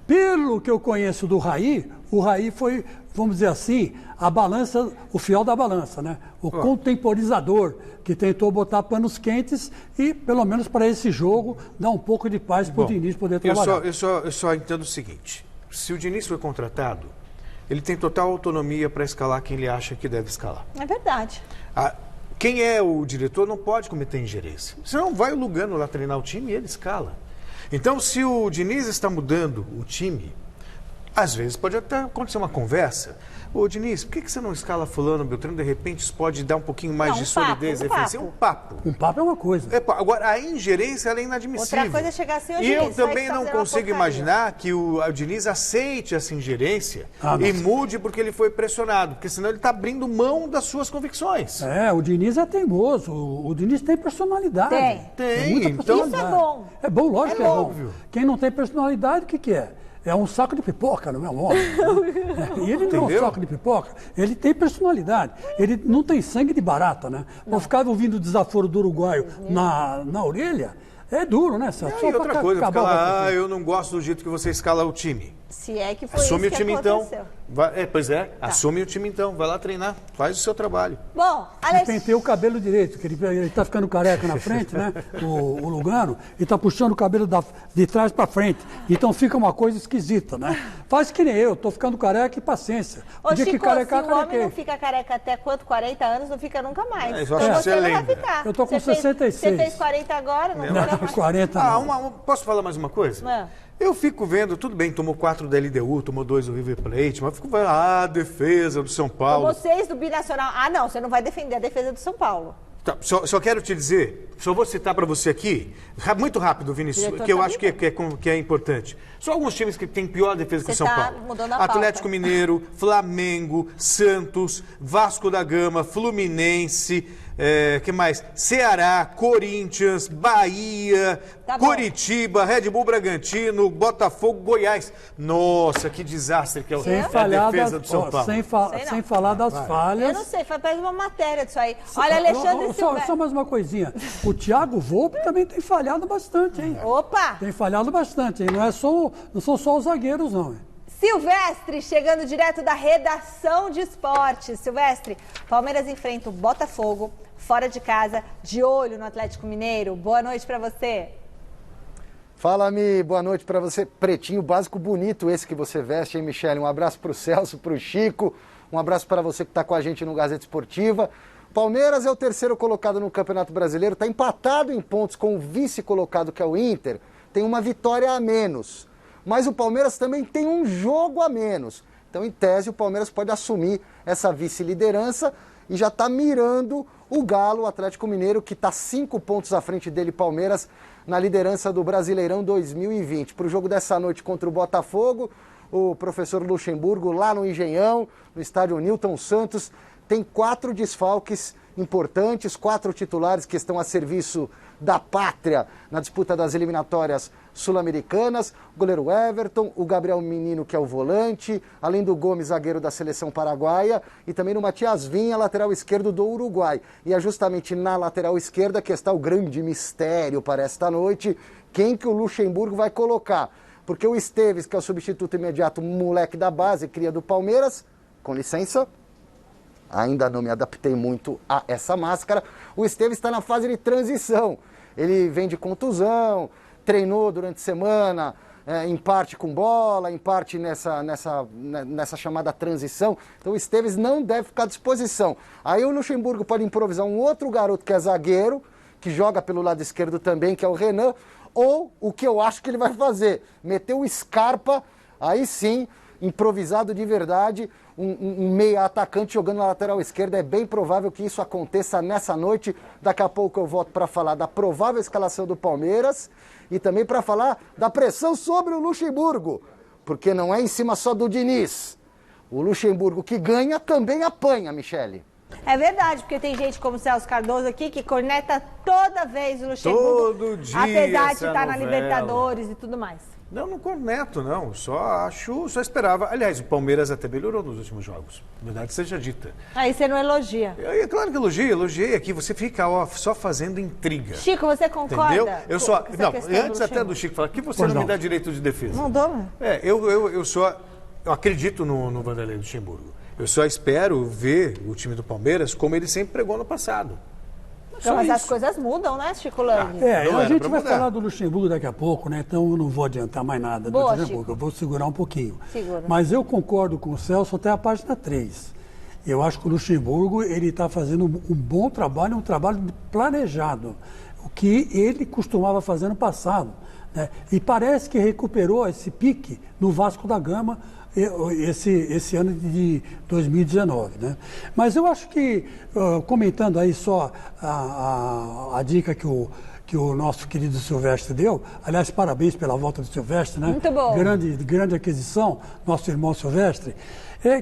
pelo que eu conheço do Raí, o Raí foi, vamos dizer assim, a balança, o fiel da balança, né? O contemporizador, que tentou botar panos quentes e, pelo menos para esse jogo, dar um pouco de paz para o Diniz poder trabalhar. Eu só entendo o seguinte, se o Diniz foi contratado, ele tem total autonomia para escalar quem ele acha que deve escalar. É verdade. Quem é o diretor não pode cometer ingerência. Senão vai o Lugano lá treinar o time e ele escala. Então, se o Diniz está mudando o time, às vezes pode até acontecer uma conversa. Ô, Diniz, por que você não escala fulano, Beltrano? De repente isso pode dar um pouquinho mais de solidez defensiva. Um papo. Um papo é uma coisa. Agora, a ingerência ela é inadmissível. Outra coisa é chegar assim, e eu também não consigo imaginar que o Diniz aceite essa ingerência e mude porque ele foi pressionado. Porque senão ele está abrindo mão das suas convicções. O Diniz é teimoso. O Diniz tem personalidade. Tem. Muita personalidade. Isso é bom. É bom, lógico que é bom. Óbvio. Quem não tem personalidade, o que é? É um saco de pipoca, não é um homem. E ele não é um saco de pipoca, ele tem personalidade. Ele não tem sangue de barata, né? Vou ficar ouvindo o desaforo do uruguaio na orelha, é duro, né, Celso? E outra coisa, fica lá, eu não gosto do jeito que você escala o time. Se é que foi assume isso o time que aconteceu. Então. Assume o time então, vai lá treinar, faz o seu trabalho. Bom, Alex... Pentei o cabelo direito, que ele tá ficando careca na frente, né? O Lugano, e tá puxando o cabelo de trás para frente. Então fica uma coisa esquisita, né? Faz que nem eu, tô ficando careca e paciência. Ô, Chico, se o homem não fica careca até quanto? 40 anos, não fica nunca mais. Então você não vai ficar. Eu tô com 66. Você fez 40 agora, não fica mais. 40 não. Posso falar mais uma coisa? Eu fico vendo, tudo bem, tomou 4 da LDU, tomou 2 do River Plate, mas fico vendo, defesa do São Paulo. Tomou 6 do Binacional. Não, você não vai defender a defesa do São Paulo. Tá, só quero te dizer, só vou citar para você aqui, muito rápido, Vinícius, que eu acho que é importante. Só alguns times que têm pior defesa que o São Paulo. Mudando a Atlético Mineiro, Flamengo, Santos, Vasco da Gama, Fluminense... que mais? Ceará, Corinthians, Bahia, Curitiba, Red Bull Bragantino, Botafogo, Goiás. Nossa, que desastre que é a defesa do São Paulo. Sem falar das falhas. Eu não sei, faz uma matéria disso aí. Olha, Alexandre Silva... Só mais uma coisinha. O Thiago Volpe também tem falhado bastante, hein? Opa! Tem falhado bastante, hein? Não são só os zagueiros, não, hein? Silvestre, chegando direto da redação de esportes. Silvestre, Palmeiras enfrenta o Botafogo, fora de casa, de olho no Atlético Mineiro. Boa noite para você. Fala, Mi, boa noite para você. Pretinho básico bonito esse que você veste, hein, Michele? Um abraço para o Celso, para o Chico, um abraço para você que está com a gente no Gazeta Esportiva. Palmeiras é o terceiro colocado no Campeonato Brasileiro, está empatado em pontos com o vice-colocado, que é o Inter, tem uma vitória a menos. Mas o Palmeiras também tem um jogo a menos. Então, em tese, o Palmeiras pode assumir essa vice-liderança e já está mirando o Galo, o Atlético Mineiro, que está 5 pontos à frente dele, Palmeiras, na liderança do Brasileirão 2020. Para o jogo dessa noite contra o Botafogo, o professor Luxemburgo, lá no Engenhão, no estádio Newton Santos, tem 4 desfalques importantes, 4 titulares que estão a serviço da pátria na disputa das eliminatórias sul-americanas, o goleiro Everton, o Gabriel Menino, que é o volante, além do Gomes, zagueiro da seleção paraguaia, e também no Matias Vinha, lateral esquerdo do Uruguai. E é justamente na lateral esquerda que está o grande mistério para esta noite, quem que o Luxemburgo vai colocar. Porque o Esteves, que é o substituto imediato, moleque da base, cria do Palmeiras, com licença, ainda não me adaptei muito a essa máscara, o Esteves está na fase de transição. Ele vem de contusão, treinou durante a semana, em parte com bola, em parte nessa chamada transição. Então o Esteves não deve ficar à disposição. Aí o Luxemburgo pode improvisar um outro garoto que é zagueiro, que joga pelo lado esquerdo também, que é o Renan, ou o que eu acho que ele vai fazer, meter o Scarpa, aí sim, improvisado de verdade, um meia atacante jogando na lateral esquerda. É bem provável que isso aconteça nessa noite. Daqui a pouco eu volto para falar da provável escalação do Palmeiras e também para falar da pressão sobre o Luxemburgo, porque não é em cima só do Diniz. O Luxemburgo que ganha também apanha, Michele. É verdade, porque tem gente como o Celso Cardoso aqui que corneta toda vez o Luxemburgo. Todo dia apesar de essa estar na novela. Libertadores e tudo mais. Não corneto, não. Só esperava. Aliás, o Palmeiras até melhorou nos últimos jogos. Verdade seja dita. Aí você não elogia. É claro que elogiei aqui. Você fica só fazendo intriga. Chico, você concorda? Entendeu? Eu só. com essa Não, questão antes até do Chico falar, que você Pois não me não. dá direito de defesa. Não dou, né? Eu acredito no Vanderlei Luxemburgo. Eu só espero ver o time do Palmeiras como ele sempre pregou no passado. Só Mas as isso. coisas mudam, né, Chico Lang? Não A era gente pra vai mudar. falar do Luxemburgo daqui a pouco, né? Então eu não vou adiantar mais nada Boa, do Luxemburgo. Chico. Eu vou segurar um pouquinho. Segura. Mas eu concordo com o Celso até a página 3. Eu acho que o Luxemburgo ele está fazendo um bom trabalho, um trabalho planejado, o que ele costumava fazer no passado, né? E parece que recuperou esse pique no Vasco da Gama esse ano de 2019, né? Mas eu acho que, comentando aí só a dica que o nosso querido Silvestre deu, aliás, parabéns pela volta do Silvestre, né? Muito bom. Grande aquisição, nosso irmão Silvestre,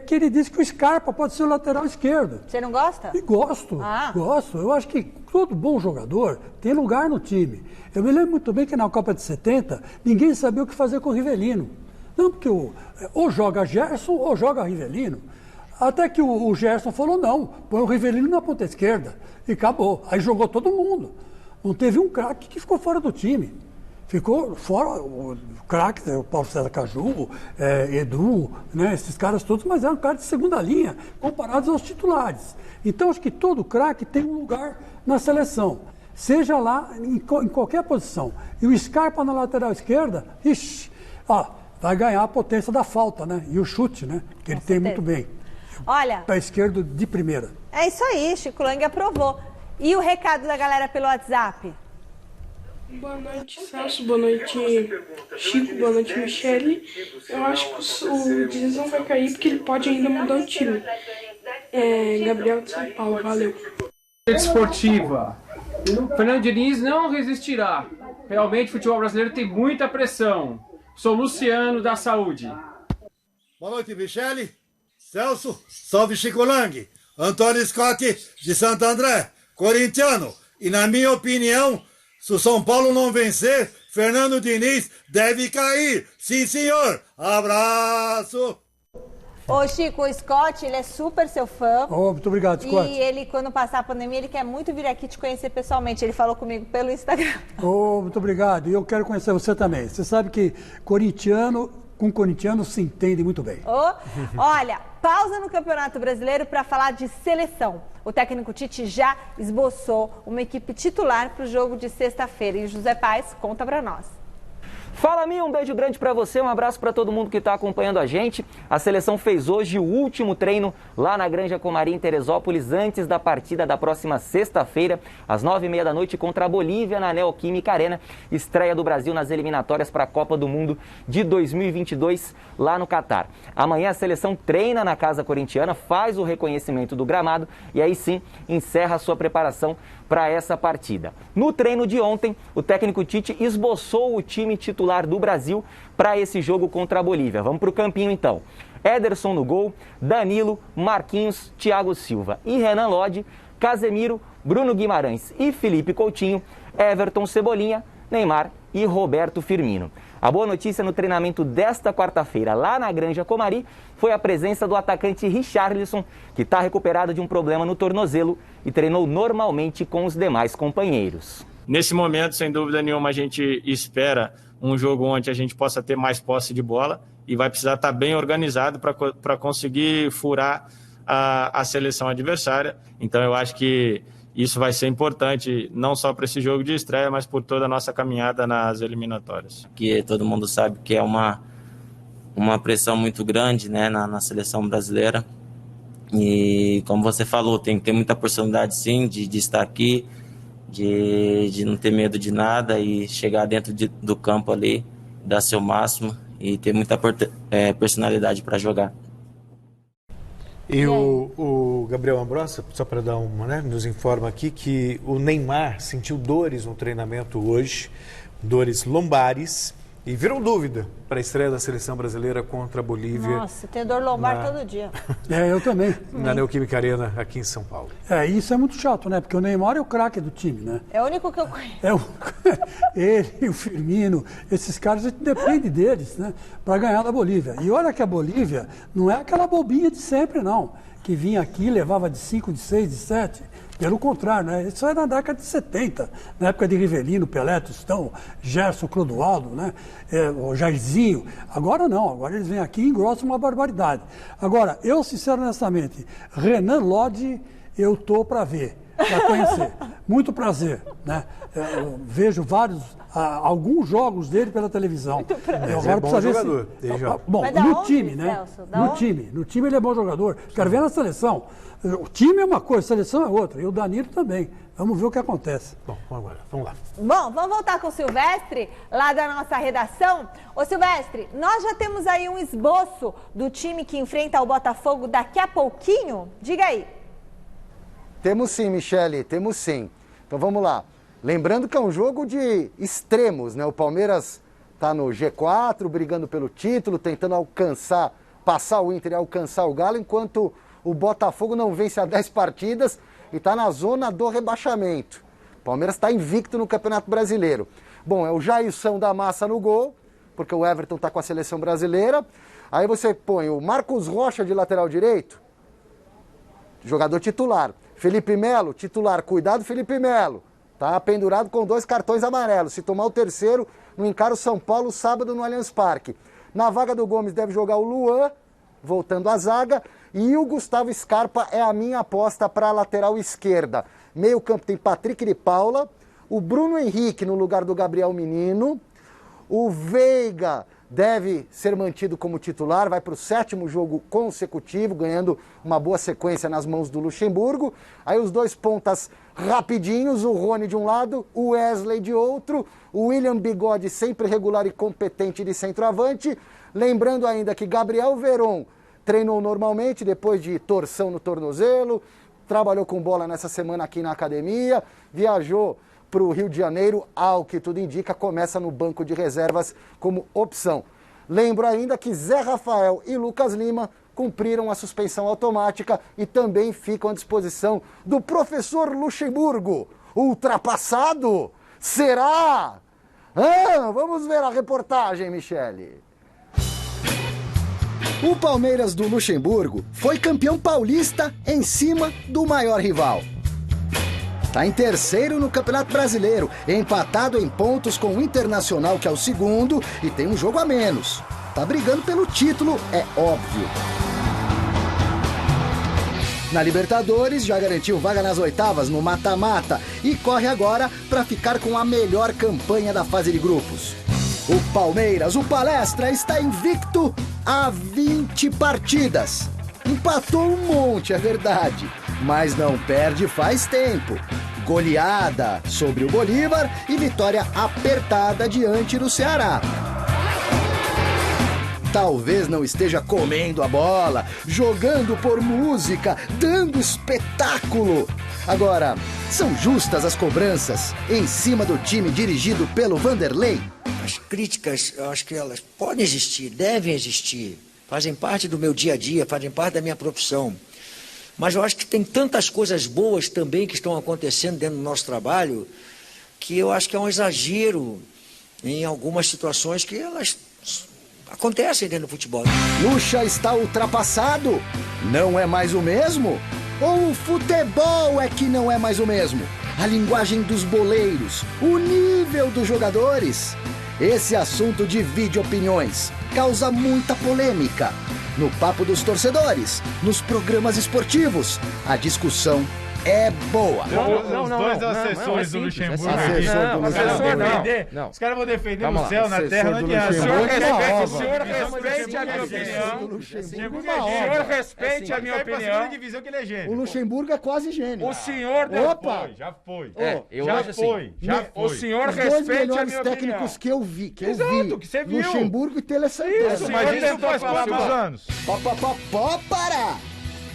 que ele disse que o Scarpa pode ser o lateral esquerdo. Você não gosta? E gosto. Ah. Eu acho que todo bom jogador tem lugar no time. Eu me lembro muito bem que na Copa de 70, ninguém sabia o que fazer com o Rivelino. Não, porque ou joga Gerson ou joga Rivelino. Até que o Gerson falou, não, põe o Rivelino na ponta esquerda. E acabou. Aí jogou todo mundo. Não teve um craque que ficou fora do time. Ficou fora o craque, o Paulo César Caju, Edu, né, esses caras todos, mas eram caras de segunda linha, comparados aos titulares. Então, acho que todo craque tem um lugar na seleção, seja lá em qualquer posição. E o Scarpa na lateral esquerda, vai ganhar a potência da falta, né? E o chute, né? Que ele tem muito bem. Olha, Pé esquerdo de primeira. é isso aí, Chico Lang aprovou. E o recado da galera pelo WhatsApp? Boa noite, Celso. Boa noite, Chico. Boa noite, Michele. Eu acho que o Diniz não vai cair porque ele pode ainda mudar o time. Gabriel de São Paulo, valeu. Esportiva. Fernando Diniz não resistirá. Realmente o futebol brasileiro tem muita pressão. Sou Luciano da Saúde. Boa noite, Michele. Celso, salve Chico Lang. Antônio Scott de Santo André, corintiano. E na minha opinião, se o São Paulo não vencer, Fernando Diniz deve cair. Sim, senhor. Abraço. Ô, Chico, o Scott, ele é super seu fã. Muito obrigado, Scott. E ele, quando passar a pandemia, ele quer muito vir aqui te conhecer pessoalmente. Ele falou comigo pelo Instagram. Muito obrigado. E eu quero conhecer você também. Você sabe que com corintiano se entende muito bem. Olha, pausa no Campeonato Brasileiro para falar de seleção. O técnico Tite já esboçou uma equipe titular para o jogo de sexta-feira. E o José Paes conta para nós. Fala, Mi, um beijo grande pra você, um abraço pra todo mundo que tá acompanhando a gente. A seleção fez hoje o último treino lá na Granja Comari, em Teresópolis, antes da partida da próxima sexta-feira, às 9h30 da noite, contra a Bolívia, na Neoquímica Arena, estreia do Brasil nas eliminatórias para a Copa do Mundo de 2022, lá no Catar. Amanhã a seleção treina na Casa Corintiana, faz o reconhecimento do gramado e aí sim encerra a sua preparação para essa partida. No treino de ontem, o técnico Tite esboçou o time titular do Brasil para esse jogo contra a Bolívia. Vamos para o campinho então. Ederson no gol, Danilo, Marquinhos, Thiago Silva e Renan Lodge, Casemiro, Bruno Guimarães e Felipe Coutinho, Everton, Cebolinha, Neymar e Roberto Firmino. A boa notícia no treinamento desta quarta-feira lá na Granja Comari foi a presença do atacante Richarlison, que está recuperado de um problema no tornozelo e treinou normalmente com os demais companheiros. Nesse momento, sem dúvida nenhuma, a gente espera um jogo onde a gente possa ter mais posse de bola e vai precisar estar bem organizado para conseguir furar a seleção adversária. Então eu acho que isso vai ser importante não só para esse jogo de estreia, mas por toda a nossa caminhada nas eliminatórias. Que todo mundo sabe que é uma pressão muito grande, né, na seleção brasileira. E como você falou, tem que ter muita personalidade sim, de estar aqui, de não ter medo de nada e chegar dentro do campo ali, dar seu máximo e ter muita personalidade para jogar. E o Gabriel Ambrossa, só para dar uma, né, nos informa aqui que o Neymar sentiu dores no treinamento hoje, dores lombares, e virou dúvida para a estreia da seleção brasileira contra a Bolívia. Nossa, tem dor lombar todo dia. Eu também. Na Neoquímica Arena, aqui em São Paulo. Isso é muito chato, né? Porque o Neymar é o craque do time, né? É o único que eu conheço. Ele, o Firmino, esses caras, a gente depende deles, né? Para ganhar da Bolívia. E olha que a Bolívia não é aquela bobinha de sempre, não. Que vinha aqui, levava de 5, de 6, de 7. Pelo contrário, né? Isso é na década de 70, na época de Rivelino, Pelé, Tostão, Gerson, Clodoaldo, né? O Jairzinho. Agora não, agora eles vêm aqui e engrossam uma barbaridade. Agora, eu, sinceramente, Renan Lodge, eu tô para ver, para conhecer. Muito prazer, né? Eu vejo alguns jogos dele pela televisão. É bom jogador. Bom, no time, né? No time ele é bom jogador. Quero ver na seleção. O time é uma coisa, a seleção é outra. E o Danilo também. Vamos ver o que acontece. Bom, vamos lá. Bom, vamos voltar com o Silvestre, lá da nossa redação. Ô Silvestre, nós já temos aí um esboço do time que enfrenta o Botafogo daqui a pouquinho? Diga aí. Temos sim, Michele, temos sim. Então vamos lá. Lembrando que é um jogo de extremos, né? O Palmeiras está no G4, brigando pelo título, tentando passar o Inter e alcançar o Galo, enquanto o Botafogo não vence há 10 partidas e está na zona do rebaixamento. O Palmeiras está invicto no Campeonato Brasileiro. Bom, é o Jailson da Massa no gol, porque o Everton está com a seleção brasileira. Aí você põe o Marcos Rocha de lateral direito, jogador titular. Felipe Melo, titular. Cuidado, Felipe Melo. Tá pendurado com 2 cartões amarelos. Se tomar o terceiro, não encara o São Paulo sábado no Allianz Parque. Na vaga do Gomes deve jogar o Luan, voltando à zaga. E o Gustavo Scarpa é a minha aposta para a lateral esquerda. Meio campo tem Patrick de Paula, o Bruno Henrique no lugar do Gabriel Menino, o Veiga deve ser mantido como titular, vai para o 7º jogo consecutivo, ganhando uma boa sequência nas mãos do Luxemburgo. Aí os 2 pontas rapidinhos, o Rony de um lado, o Wesley de outro, o William Bigode sempre regular e competente de centroavante. Lembrando ainda que Gabriel Veron treinou normalmente depois de torção no tornozelo, trabalhou com bola nessa semana aqui na academia, viajou para o Rio de Janeiro, ao que tudo indica, começa no banco de reservas como opção. Lembro ainda que Zé Rafael e Lucas Lima cumpriram a suspensão automática e também ficam à disposição do professor Luxemburgo. Ultrapassado? Será? Vamos ver a reportagem, Michele. O Palmeiras do Luxemburgo foi campeão paulista em cima do maior rival. Está em terceiro no Campeonato Brasileiro, empatado em pontos com o Internacional, que é o segundo, e tem um jogo a menos. Está brigando pelo título, é óbvio. Na Libertadores, já garantiu vaga nas oitavas no mata-mata e corre agora para ficar com a melhor campanha da fase de grupos. O Palmeiras, o Palestra, está invicto há 20 partidas. Empatou um monte, é verdade, mas não perde faz tempo. Goleada sobre o Bolívar e vitória apertada diante do Ceará. Talvez não esteja comendo a bola, jogando por música, dando espetáculo. Agora, são justas as cobranças em cima do time dirigido pelo Vanderlei? As críticas, eu acho que elas podem existir, devem existir, fazem parte do meu dia a dia, fazem parte da minha profissão. Mas eu acho que tem tantas coisas boas também que estão acontecendo dentro do nosso trabalho, que eu acho que é um exagero em algumas situações que elas acontecem dentro do futebol. Lucha está ultrapassado? Não é mais o mesmo? Ou o futebol é que não é mais o mesmo? A linguagem dos boleiros, o nível dos jogadores? Esse assunto divide opiniões, causa muita polêmica. No papo dos torcedores, nos programas esportivos, a discussão é boa. Os dois assessores do Luxemburgo. Os caras vão defender no céu, na terra, não adianta. O senhor respeite a minha opinião. O senhor respeite a minha opinião. Divisão que ele é gênio. O Luxemburgo é quase gênio. O senhor... Opa! Já foi. O senhor respeite a minha opinião. Os 2 melhores técnicos que eu vi. Exato, que você viu. Luxemburgo e Tele Santana. Isso, mas isso faz parte dos anos. Para!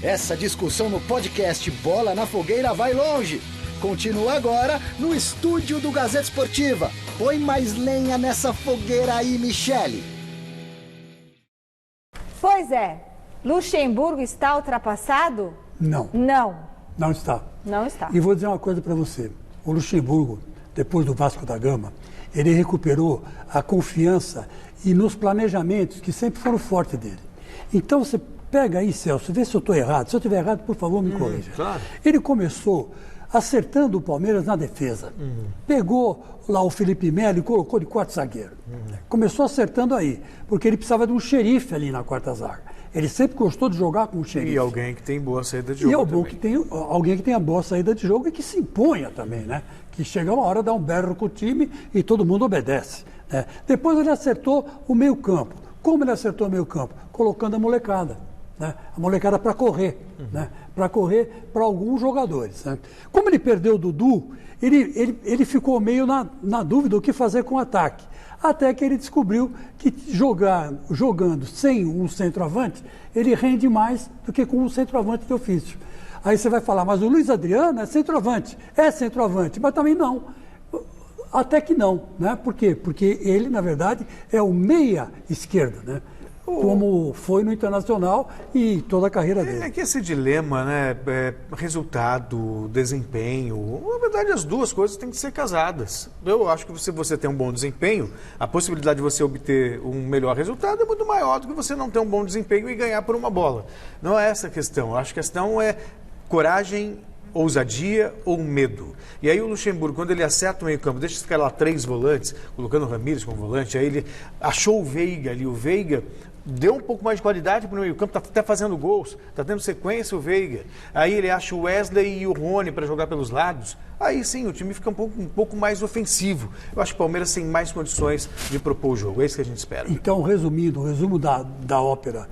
Essa discussão no podcast Bola na Fogueira vai longe. Continua agora no estúdio do Gazeta Esportiva. Põe mais lenha nessa fogueira aí, Michele. Pois é. Luxemburgo está ultrapassado? Não. Não. Não está. Não está. E vou dizer uma coisa para você. O Luxemburgo, depois do Vasco da Gama, ele recuperou a confiança e nos planejamentos que sempre foram fortes dele. Então você pega aí, Celso, vê se eu estou errado. Se eu estiver errado, por favor, me corrija. Claro. Ele começou acertando o Palmeiras na defesa. Pegou lá o Felipe Melo e colocou de quarto zagueiro. Começou acertando aí, porque ele precisava de um xerife ali na quarta zaga. Ele sempre gostou de jogar com um xerife. E alguém que tem boa saída de jogo. E é bom que tem alguém que tenha boa saída de jogo e que se imponha também, né? Que chega uma hora, dá um berro com o time e todo mundo obedece. Né? Depois ele acertou o meio-campo. Como ele acertou o meio-campo? Colocando a molecada. Né? A molecada para correr. Né? Para correr para alguns jogadores. Né? Como ele perdeu o Dudu, ele ficou meio na dúvida o que fazer com o ataque. Até que ele descobriu que jogando sem um centroavante, ele rende mais do que com um centroavante de ofício. Aí você vai falar, mas o Luiz Adriano é centroavante, mas também não. Até que não, né? Por quê? Porque ele, na verdade, é o meia esquerda, né? Como foi no Internacional e toda a carreira dele. É que esse dilema, né? Resultado, desempenho, na verdade as duas coisas têm que ser casadas. Eu acho que se você tem um bom desempenho, a possibilidade de você obter um melhor resultado é muito maior do que você não ter um bom desempenho e ganhar por uma bola. Não é essa a questão. Eu acho que a questão é coragem, ousadia ou medo. E aí o Luxemburgo, quando ele acerta o meio-campo, deixa ficar lá 3 volantes, colocando o Ramírez como volante, aí ele achou o Veiga ali, o Veiga deu um pouco mais de qualidade para o meio-campo, está até fazendo gols, está tendo sequência o Veiga. Aí ele acha o Wesley e o Rony para jogar pelos lados. Aí sim, o time fica um pouco mais ofensivo. Eu acho que o Palmeiras tem mais condições de propor o jogo. É isso que a gente espera. Então, resumindo, o resumo da ópera,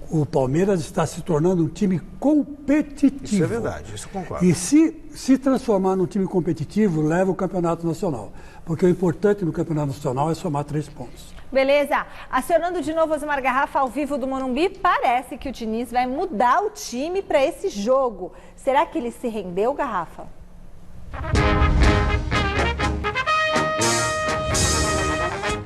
o Palmeiras está se tornando um time competitivo. Isso é verdade, isso eu concordo. E se transformar num time competitivo, leva o Campeonato Nacional. Porque o importante no Campeonato Nacional é somar 3 pontos. Beleza. Acionando de novo Osmar Garrafa ao vivo do Morumbi, parece que o Diniz vai mudar o time para esse jogo. Será que ele se rendeu, Garrafa?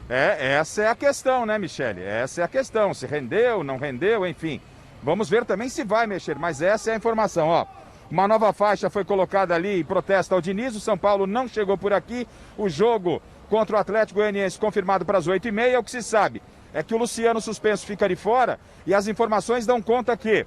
Essa é a questão, né, Michele? Essa é a questão. Se rendeu, não rendeu, enfim. Vamos ver também se vai mexer, mas essa é a informação, ó. Uma nova faixa foi colocada ali em protesto ao Diniz. O São Paulo não chegou por aqui. O jogo contra o Atlético Goianiense confirmado para as 8h30. O que se sabe é que o Luciano suspenso fica de fora e as informações dão conta que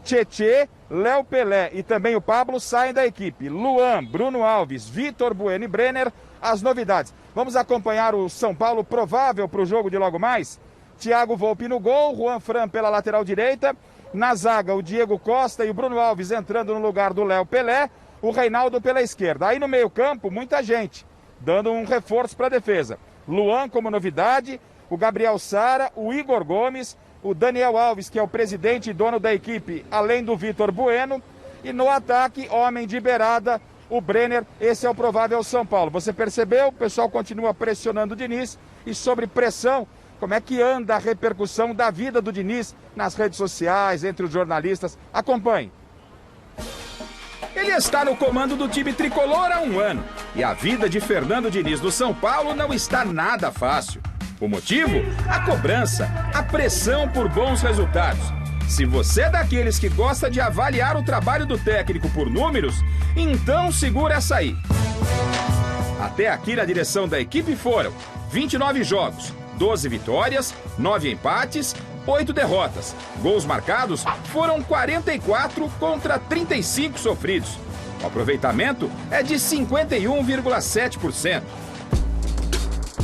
Tietê, Léo Pelé e também o Pablo saem da equipe. Luan, Bruno Alves, Vitor Bueno e Brenner, as novidades. Vamos acompanhar o São Paulo provável para o jogo de logo mais. Thiago Volpi no gol, Juan Fran pela lateral direita. Na zaga, o Diego Costa e o Bruno Alves entrando no lugar do Léo Pelé. O Reinaldo pela esquerda. Aí no meio-campo, muita gente dando um reforço para a defesa. Luan como novidade, o Gabriel Sara, o Igor Gomes, o Daniel Alves, que é o presidente e dono da equipe, além do Vitor Bueno. E no ataque, homem de beirada, o Brenner. Esse é o provável São Paulo. Você percebeu? O pessoal continua pressionando o Diniz. E sobre pressão, como é que anda a repercussão da vida do Diniz nas redes sociais, entre os jornalistas? Acompanhe. Ele está no comando do time tricolor há 1 ano. E a vida de Fernando Diniz do São Paulo não está nada fácil. O motivo? A cobrança, a pressão por bons resultados. Se você é daqueles que gosta de avaliar o trabalho do técnico por números, então segura essa aí. Até aqui na direção da equipe foram 29 jogos, 12 vitórias, 9 empates, 8 derrotas. Gols marcados foram 44 contra 35 sofridos. O aproveitamento é de 51,7%.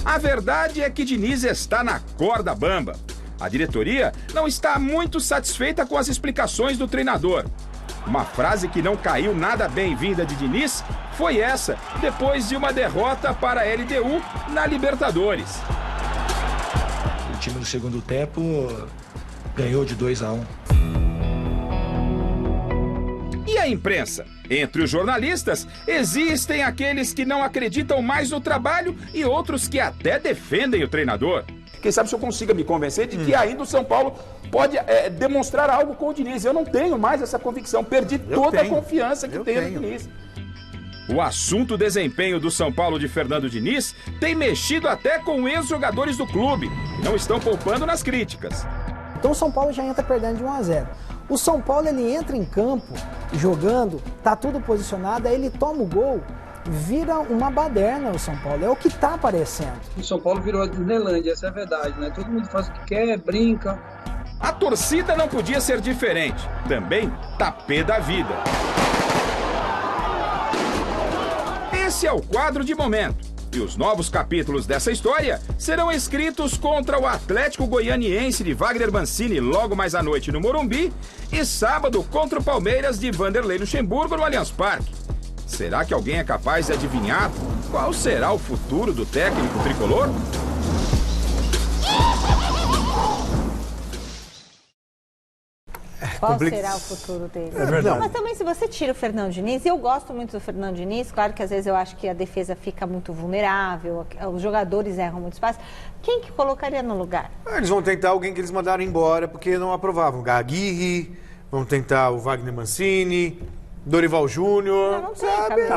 A verdade é que Diniz está na corda bamba. A diretoria não está muito satisfeita com as explicações do treinador. Uma frase que não caiu nada bem-vinda de Diniz foi essa, depois de uma derrota para a LDU na Libertadores. O time do segundo tempo ganhou de 2-1. E a imprensa? Entre os jornalistas, existem aqueles que não acreditam mais no trabalho e outros que até defendem o treinador. Quem sabe se eu consiga me convencer de que ainda o São Paulo pode demonstrar algo com o Diniz. Eu não tenho mais essa convicção, perdi toda a confiança que tenho no Diniz. O assunto desempenho do São Paulo de Fernando Diniz tem mexido até com ex-jogadores do clube, que não estão poupando nas críticas. Então o São Paulo já entra perdendo de 1-0. O São Paulo, ele entra em campo jogando, tá tudo posicionado, aí ele toma o gol, vira uma baderna o São Paulo, é o que tá aparecendo. O São Paulo virou a Disneylândia, essa é a verdade, né? Todo mundo faz o que quer, brinca. A torcida não podia ser diferente, também tá pé da vida. Esse é o quadro de momento. E os novos capítulos dessa história serão escritos contra o Atlético Goianiense de Wagner Mancini logo mais à noite no Morumbi e sábado contra o Palmeiras de Vanderlei Luxemburgo no Allianz Parque. Será que alguém é capaz de adivinhar qual será o futuro do técnico tricolor? Qual será o futuro dele? É verdade. Mas também, se você tira o Fernando Diniz, e eu gosto muito do Fernando Diniz, claro que às vezes eu acho que a defesa fica muito vulnerável, os jogadores erram muito espaço. Quem que colocaria no lugar? Eles vão tentar alguém que eles mandaram embora porque não aprovavam. Aguirre, vão tentar o Wagner Mancini, Dorival Júnior. Não sei,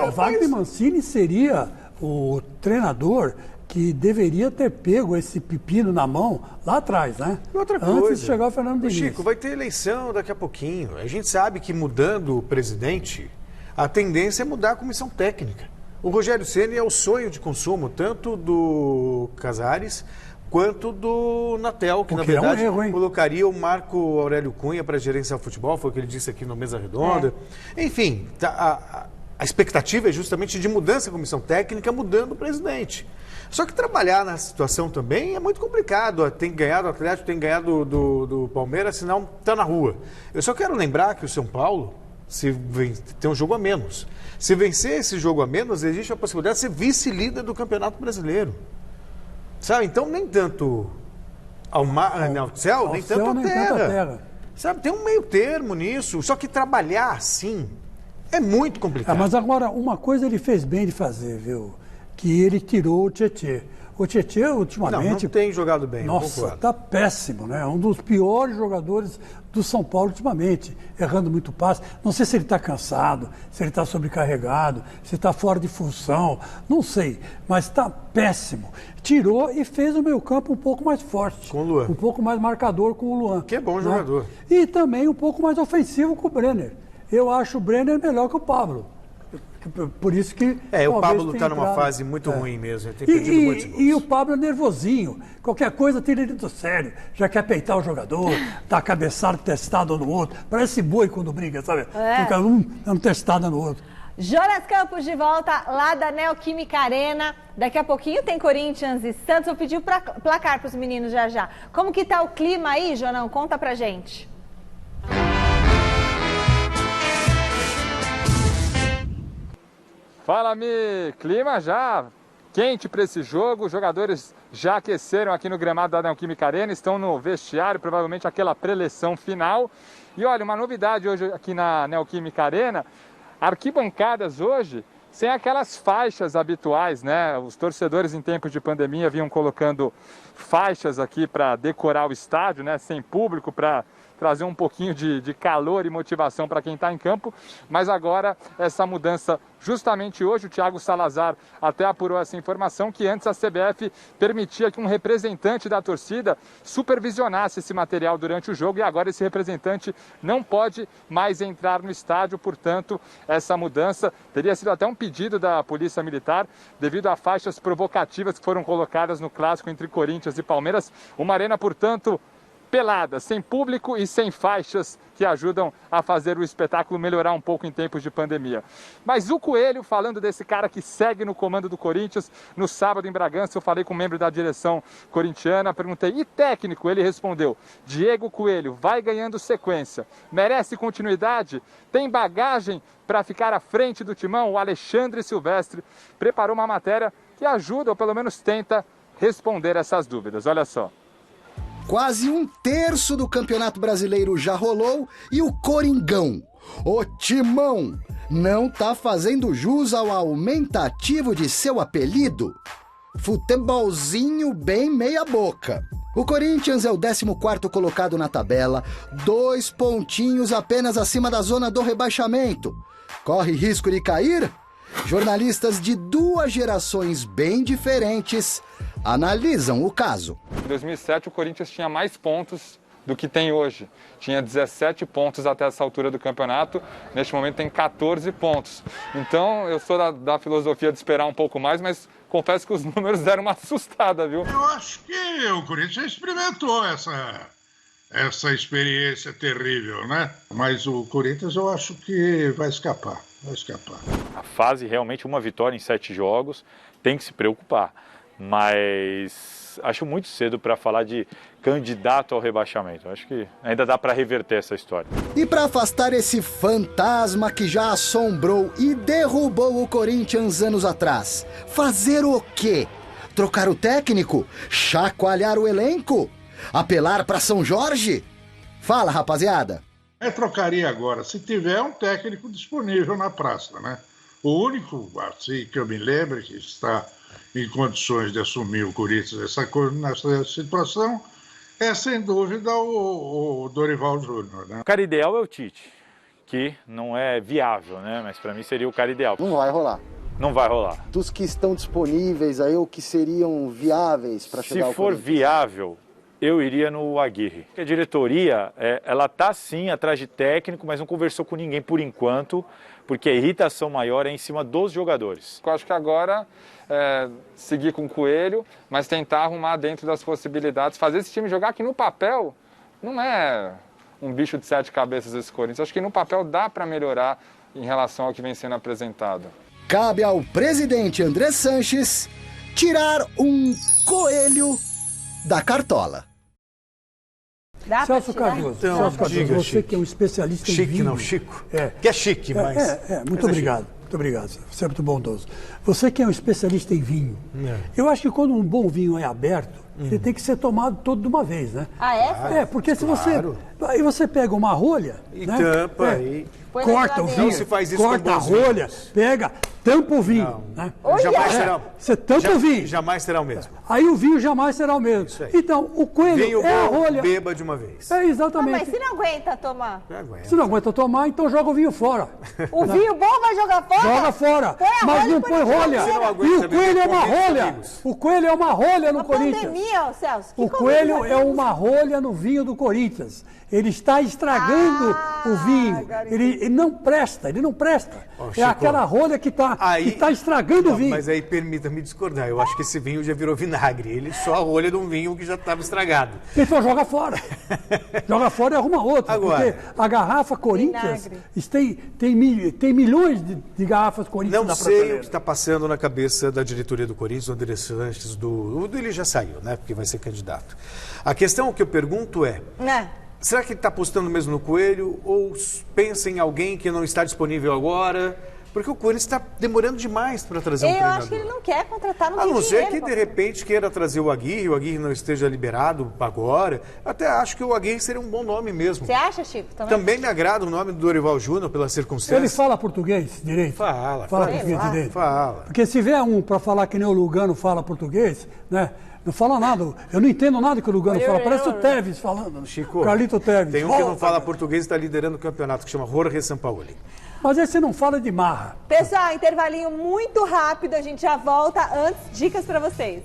O Wagner Mancini seria o treinador que deveria ter pego esse pepino na mão lá atrás, né? E outra coisa, antes de chegar o Fernando Diniz. Chico, vai ter eleição daqui a pouquinho. A gente sabe que mudando o presidente, a tendência é mudar a comissão técnica. O Rogério Ceni é o sonho de consumo, tanto do Casares quanto do Natel, que na verdade colocaria o Marco Aurélio Cunha para gerenciar o futebol, foi o que ele disse aqui no Mesa Redonda. Enfim, a expectativa é justamente de mudança da comissão técnica, mudando o presidente. Só que trabalhar na situação também é muito complicado. Tem que ganhar do Atlético, tem que ganhar do Palmeiras, senão está na rua. Eu só quero lembrar que o São Paulo tem um jogo a menos. Se vencer esse jogo a menos, existe a possibilidade de ser vice-líder do Campeonato Brasileiro. Sabe? Então, nem tanto ao céu, nem tanto à terra. Sabe? Tem um meio termo nisso. Só que trabalhar assim é muito complicado. Mas agora, uma coisa ele fez bem de fazer, viu? Que ele tirou o Tietê. O Tietê, ultimamente... Não tem jogado bem, nossa, tá péssimo, né? É um dos piores jogadores do São Paulo ultimamente, errando muito passe. Não sei se ele está cansado, se ele está sobrecarregado, se está fora de função, não sei, mas está péssimo. Tirou e fez o meio-campo um pouco mais forte. Com o Luan. Um pouco mais marcador com o Luan. Que é bom jogador. E também um pouco mais ofensivo com o Brenner. Eu acho o Brenner melhor que o Pablo. Por isso que... o Pablo está numa fase muito ruim mesmo. Ele tem perdido muitos gols. E o Pablo é nervosinho. Qualquer coisa tira ele do sério. Já quer peitar o jogador, dá cabeçada testada no outro. Parece boi quando briga, sabe? Fica dando testada no outro. Jonas Campos de volta lá da Neoquímica Arena. Daqui a pouquinho tem Corinthians e Santos. Vou pedir o placar para os meninos já. Como que tá o clima aí, Jonão? Conta pra gente. Fala, Mi! Clima já quente para esse jogo. Os jogadores já aqueceram aqui no gramado da Neoquímica Arena, estão no vestiário, provavelmente aquela preleção final. E olha, uma novidade hoje aqui na Neoquímica Arena, arquibancadas hoje sem aquelas faixas habituais, né? Os torcedores em tempos de pandemia vinham colocando faixas aqui para decorar o estádio, né? Sem público, para trazer um pouquinho de calor e motivação para quem está em campo, mas agora essa mudança, justamente hoje, o Thiago Salazar até apurou essa informação, que antes a CBF permitia que um representante da torcida supervisionasse esse material durante o jogo, e agora esse representante não pode mais entrar no estádio. Portanto, essa mudança teria sido até um pedido da Polícia Militar, devido a faixas provocativas que foram colocadas no clássico entre Corinthians e Palmeiras. Uma arena, portanto, pelada, sem público e sem faixas, que ajudam a fazer o espetáculo melhorar um pouco em tempos de pandemia. Mas o Coelho, falando desse cara que segue no comando do Corinthians, no sábado em Bragança, eu falei com um membro da direção corintiana, perguntei, e técnico? Ele respondeu, Diego Coelho vai ganhando sequência, merece continuidade, tem bagagem para ficar à frente do timão? O Alexandre Silvestre preparou uma matéria que ajuda, ou pelo menos tenta, responder essas dúvidas. Olha só. Quase um terço do Campeonato Brasileiro já rolou e o Coringão, o Timão, não tá fazendo jus ao aumentativo de seu apelido. Futebolzinho bem meia boca. O Corinthians é o 14º colocado na tabela, 2 pontinhos apenas acima da zona do rebaixamento. Corre risco de cair? Jornalistas de 2 gerações bem diferentes analisam o caso. Em 2007, o Corinthians tinha mais pontos do que tem hoje. Tinha 17 pontos até essa altura do campeonato, neste momento tem 14 pontos. Então, eu sou da filosofia de esperar um pouco mais, mas confesso que os números deram uma assustada, viu? Eu acho que o Corinthians experimentou essa experiência terrível, né? Mas o Corinthians eu acho que vai escapar. A fase, realmente, uma vitória em 7 jogos, tem que se preocupar. Mas acho muito cedo para falar de candidato ao rebaixamento. Acho que ainda dá para reverter essa história. E para afastar esse fantasma que já assombrou e derrubou o Corinthians anos atrás, fazer o quê? Trocar o técnico? Chacoalhar o elenco? Apelar para São Jorge? Fala, rapaziada. Trocaria agora, se tiver um técnico disponível na praça, né? O único, assim, que eu me lembro, que está em condições de assumir o Corinthians nessa situação, é sem dúvida o Dorival Júnior, né? O cara ideal é o Tite, que não é viável, né? Mas para mim seria o cara ideal. Não vai rolar. Não vai rolar. Dos que estão disponíveis aí, ou que seriam viáveis para chegar ao Se for viável, eu iria no Aguirre. A diretoria, ela está sim atrás de técnico, mas não conversou com ninguém por enquanto, porque a irritação maior é em cima dos jogadores. Eu acho que agora seguir com o Coelho, mas tentar arrumar dentro das possibilidades, fazer esse time jogar, que no papel não é um bicho de 7 cabeças esse Corinthians. Acho que no papel dá para melhorar em relação ao que vem sendo apresentado. Cabe ao presidente André Sanches tirar um coelho da cartola. Celso Cardoso, Então, Celso Cardoso, diga, você Chico. que é um especialista em Chique, vinho. não, Chico. Que é chique, mas... Muito obrigado. Muito obrigado, você é muito bondoso. Você que é um especialista em vinho, eu acho que quando um bom vinho é aberto, ele tem que ser tomado todo de uma vez, né? Ah, é? Porque se você... Aí você pega uma rolha... E né? tampa aí... Corta o vinho, Não se faz isso corta com a bons rolha, vinhos. pega, tampa o vinho. Né? Jamais será... Você tampa o vinho. Jamais será o mesmo. Aí o vinho jamais será o mesmo. Então, o coelho Vinho é a bom, rolha. beba de uma vez. Exatamente. Mas se não aguenta tomar? Se não aguenta tomar, então joga o vinho fora. O vinho bom vai jogar fora? Joga fora. Mas não põe rolha. E o coelho é uma rolha. O coelho é uma rolha no Corinthians. Pandemia, Celso. O coelho é uma rolha no vinho do Corinthians. Ele está estragando o vinho. Ele não presta, ele não presta. Chico, aquela rolha que está estragando o vinho. Mas aí permita-me discordar. Eu acho que esse vinho já virou vinagre. Ele só a rolha de um vinho que já estava estragado. Então joga fora. Joga fora e arruma outro. Agora, porque a garrafa Corinthians tem milhões de garrafas Corinthians na prateleira. Não sei o que está passando na cabeça da diretoria do Corinthians, do André Sanches, ele já saiu, né? Porque vai ser candidato. A questão que eu pergunto é... Será que ele está apostando mesmo no Coelho ou pensa em alguém que não está disponível agora? Porque o Corinthians está demorando demais para trazer um treinador. Eu acho que ele não quer contratar, A não ser que, de repente, queira trazer o Aguirre não esteja liberado agora. Até acho que o Aguirre seria um bom nome mesmo. Você acha, Chico? Também me agrada o nome do Dorival Júnior, pelas circunstâncias. Ele fala português direito? Fala português direito. Fala. Porque se vier um para falar que nem o Lugano fala português, né? Não fala nada. Eu não entendo nada que o Lugano fala. Parece o Tevez falando. Chico, Carlito Tevez. Tem um que não fala português e está liderando o campeonato, que chama Jorge Sampaoli. Mas esse não fala de marra. Pessoal, intervalinho muito rápido. A gente já volta. Antes, dicas para vocês.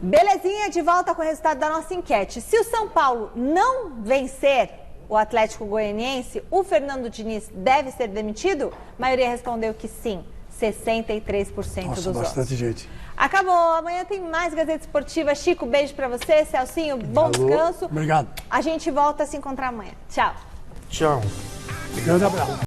Belezinha, de volta com o resultado da nossa enquete. Se o São Paulo não vencer o Atlético Goianiense, o Fernando Diniz deve ser demitido? A maioria respondeu que sim, 63% dos votos. Bastante gente. Acabou, amanhã tem mais Gazeta Esportiva. Chico, beijo pra você. Celcinho, bom descanso. Obrigado. A gente volta a se encontrar amanhã. Tchau. Tchau. Grande abraço.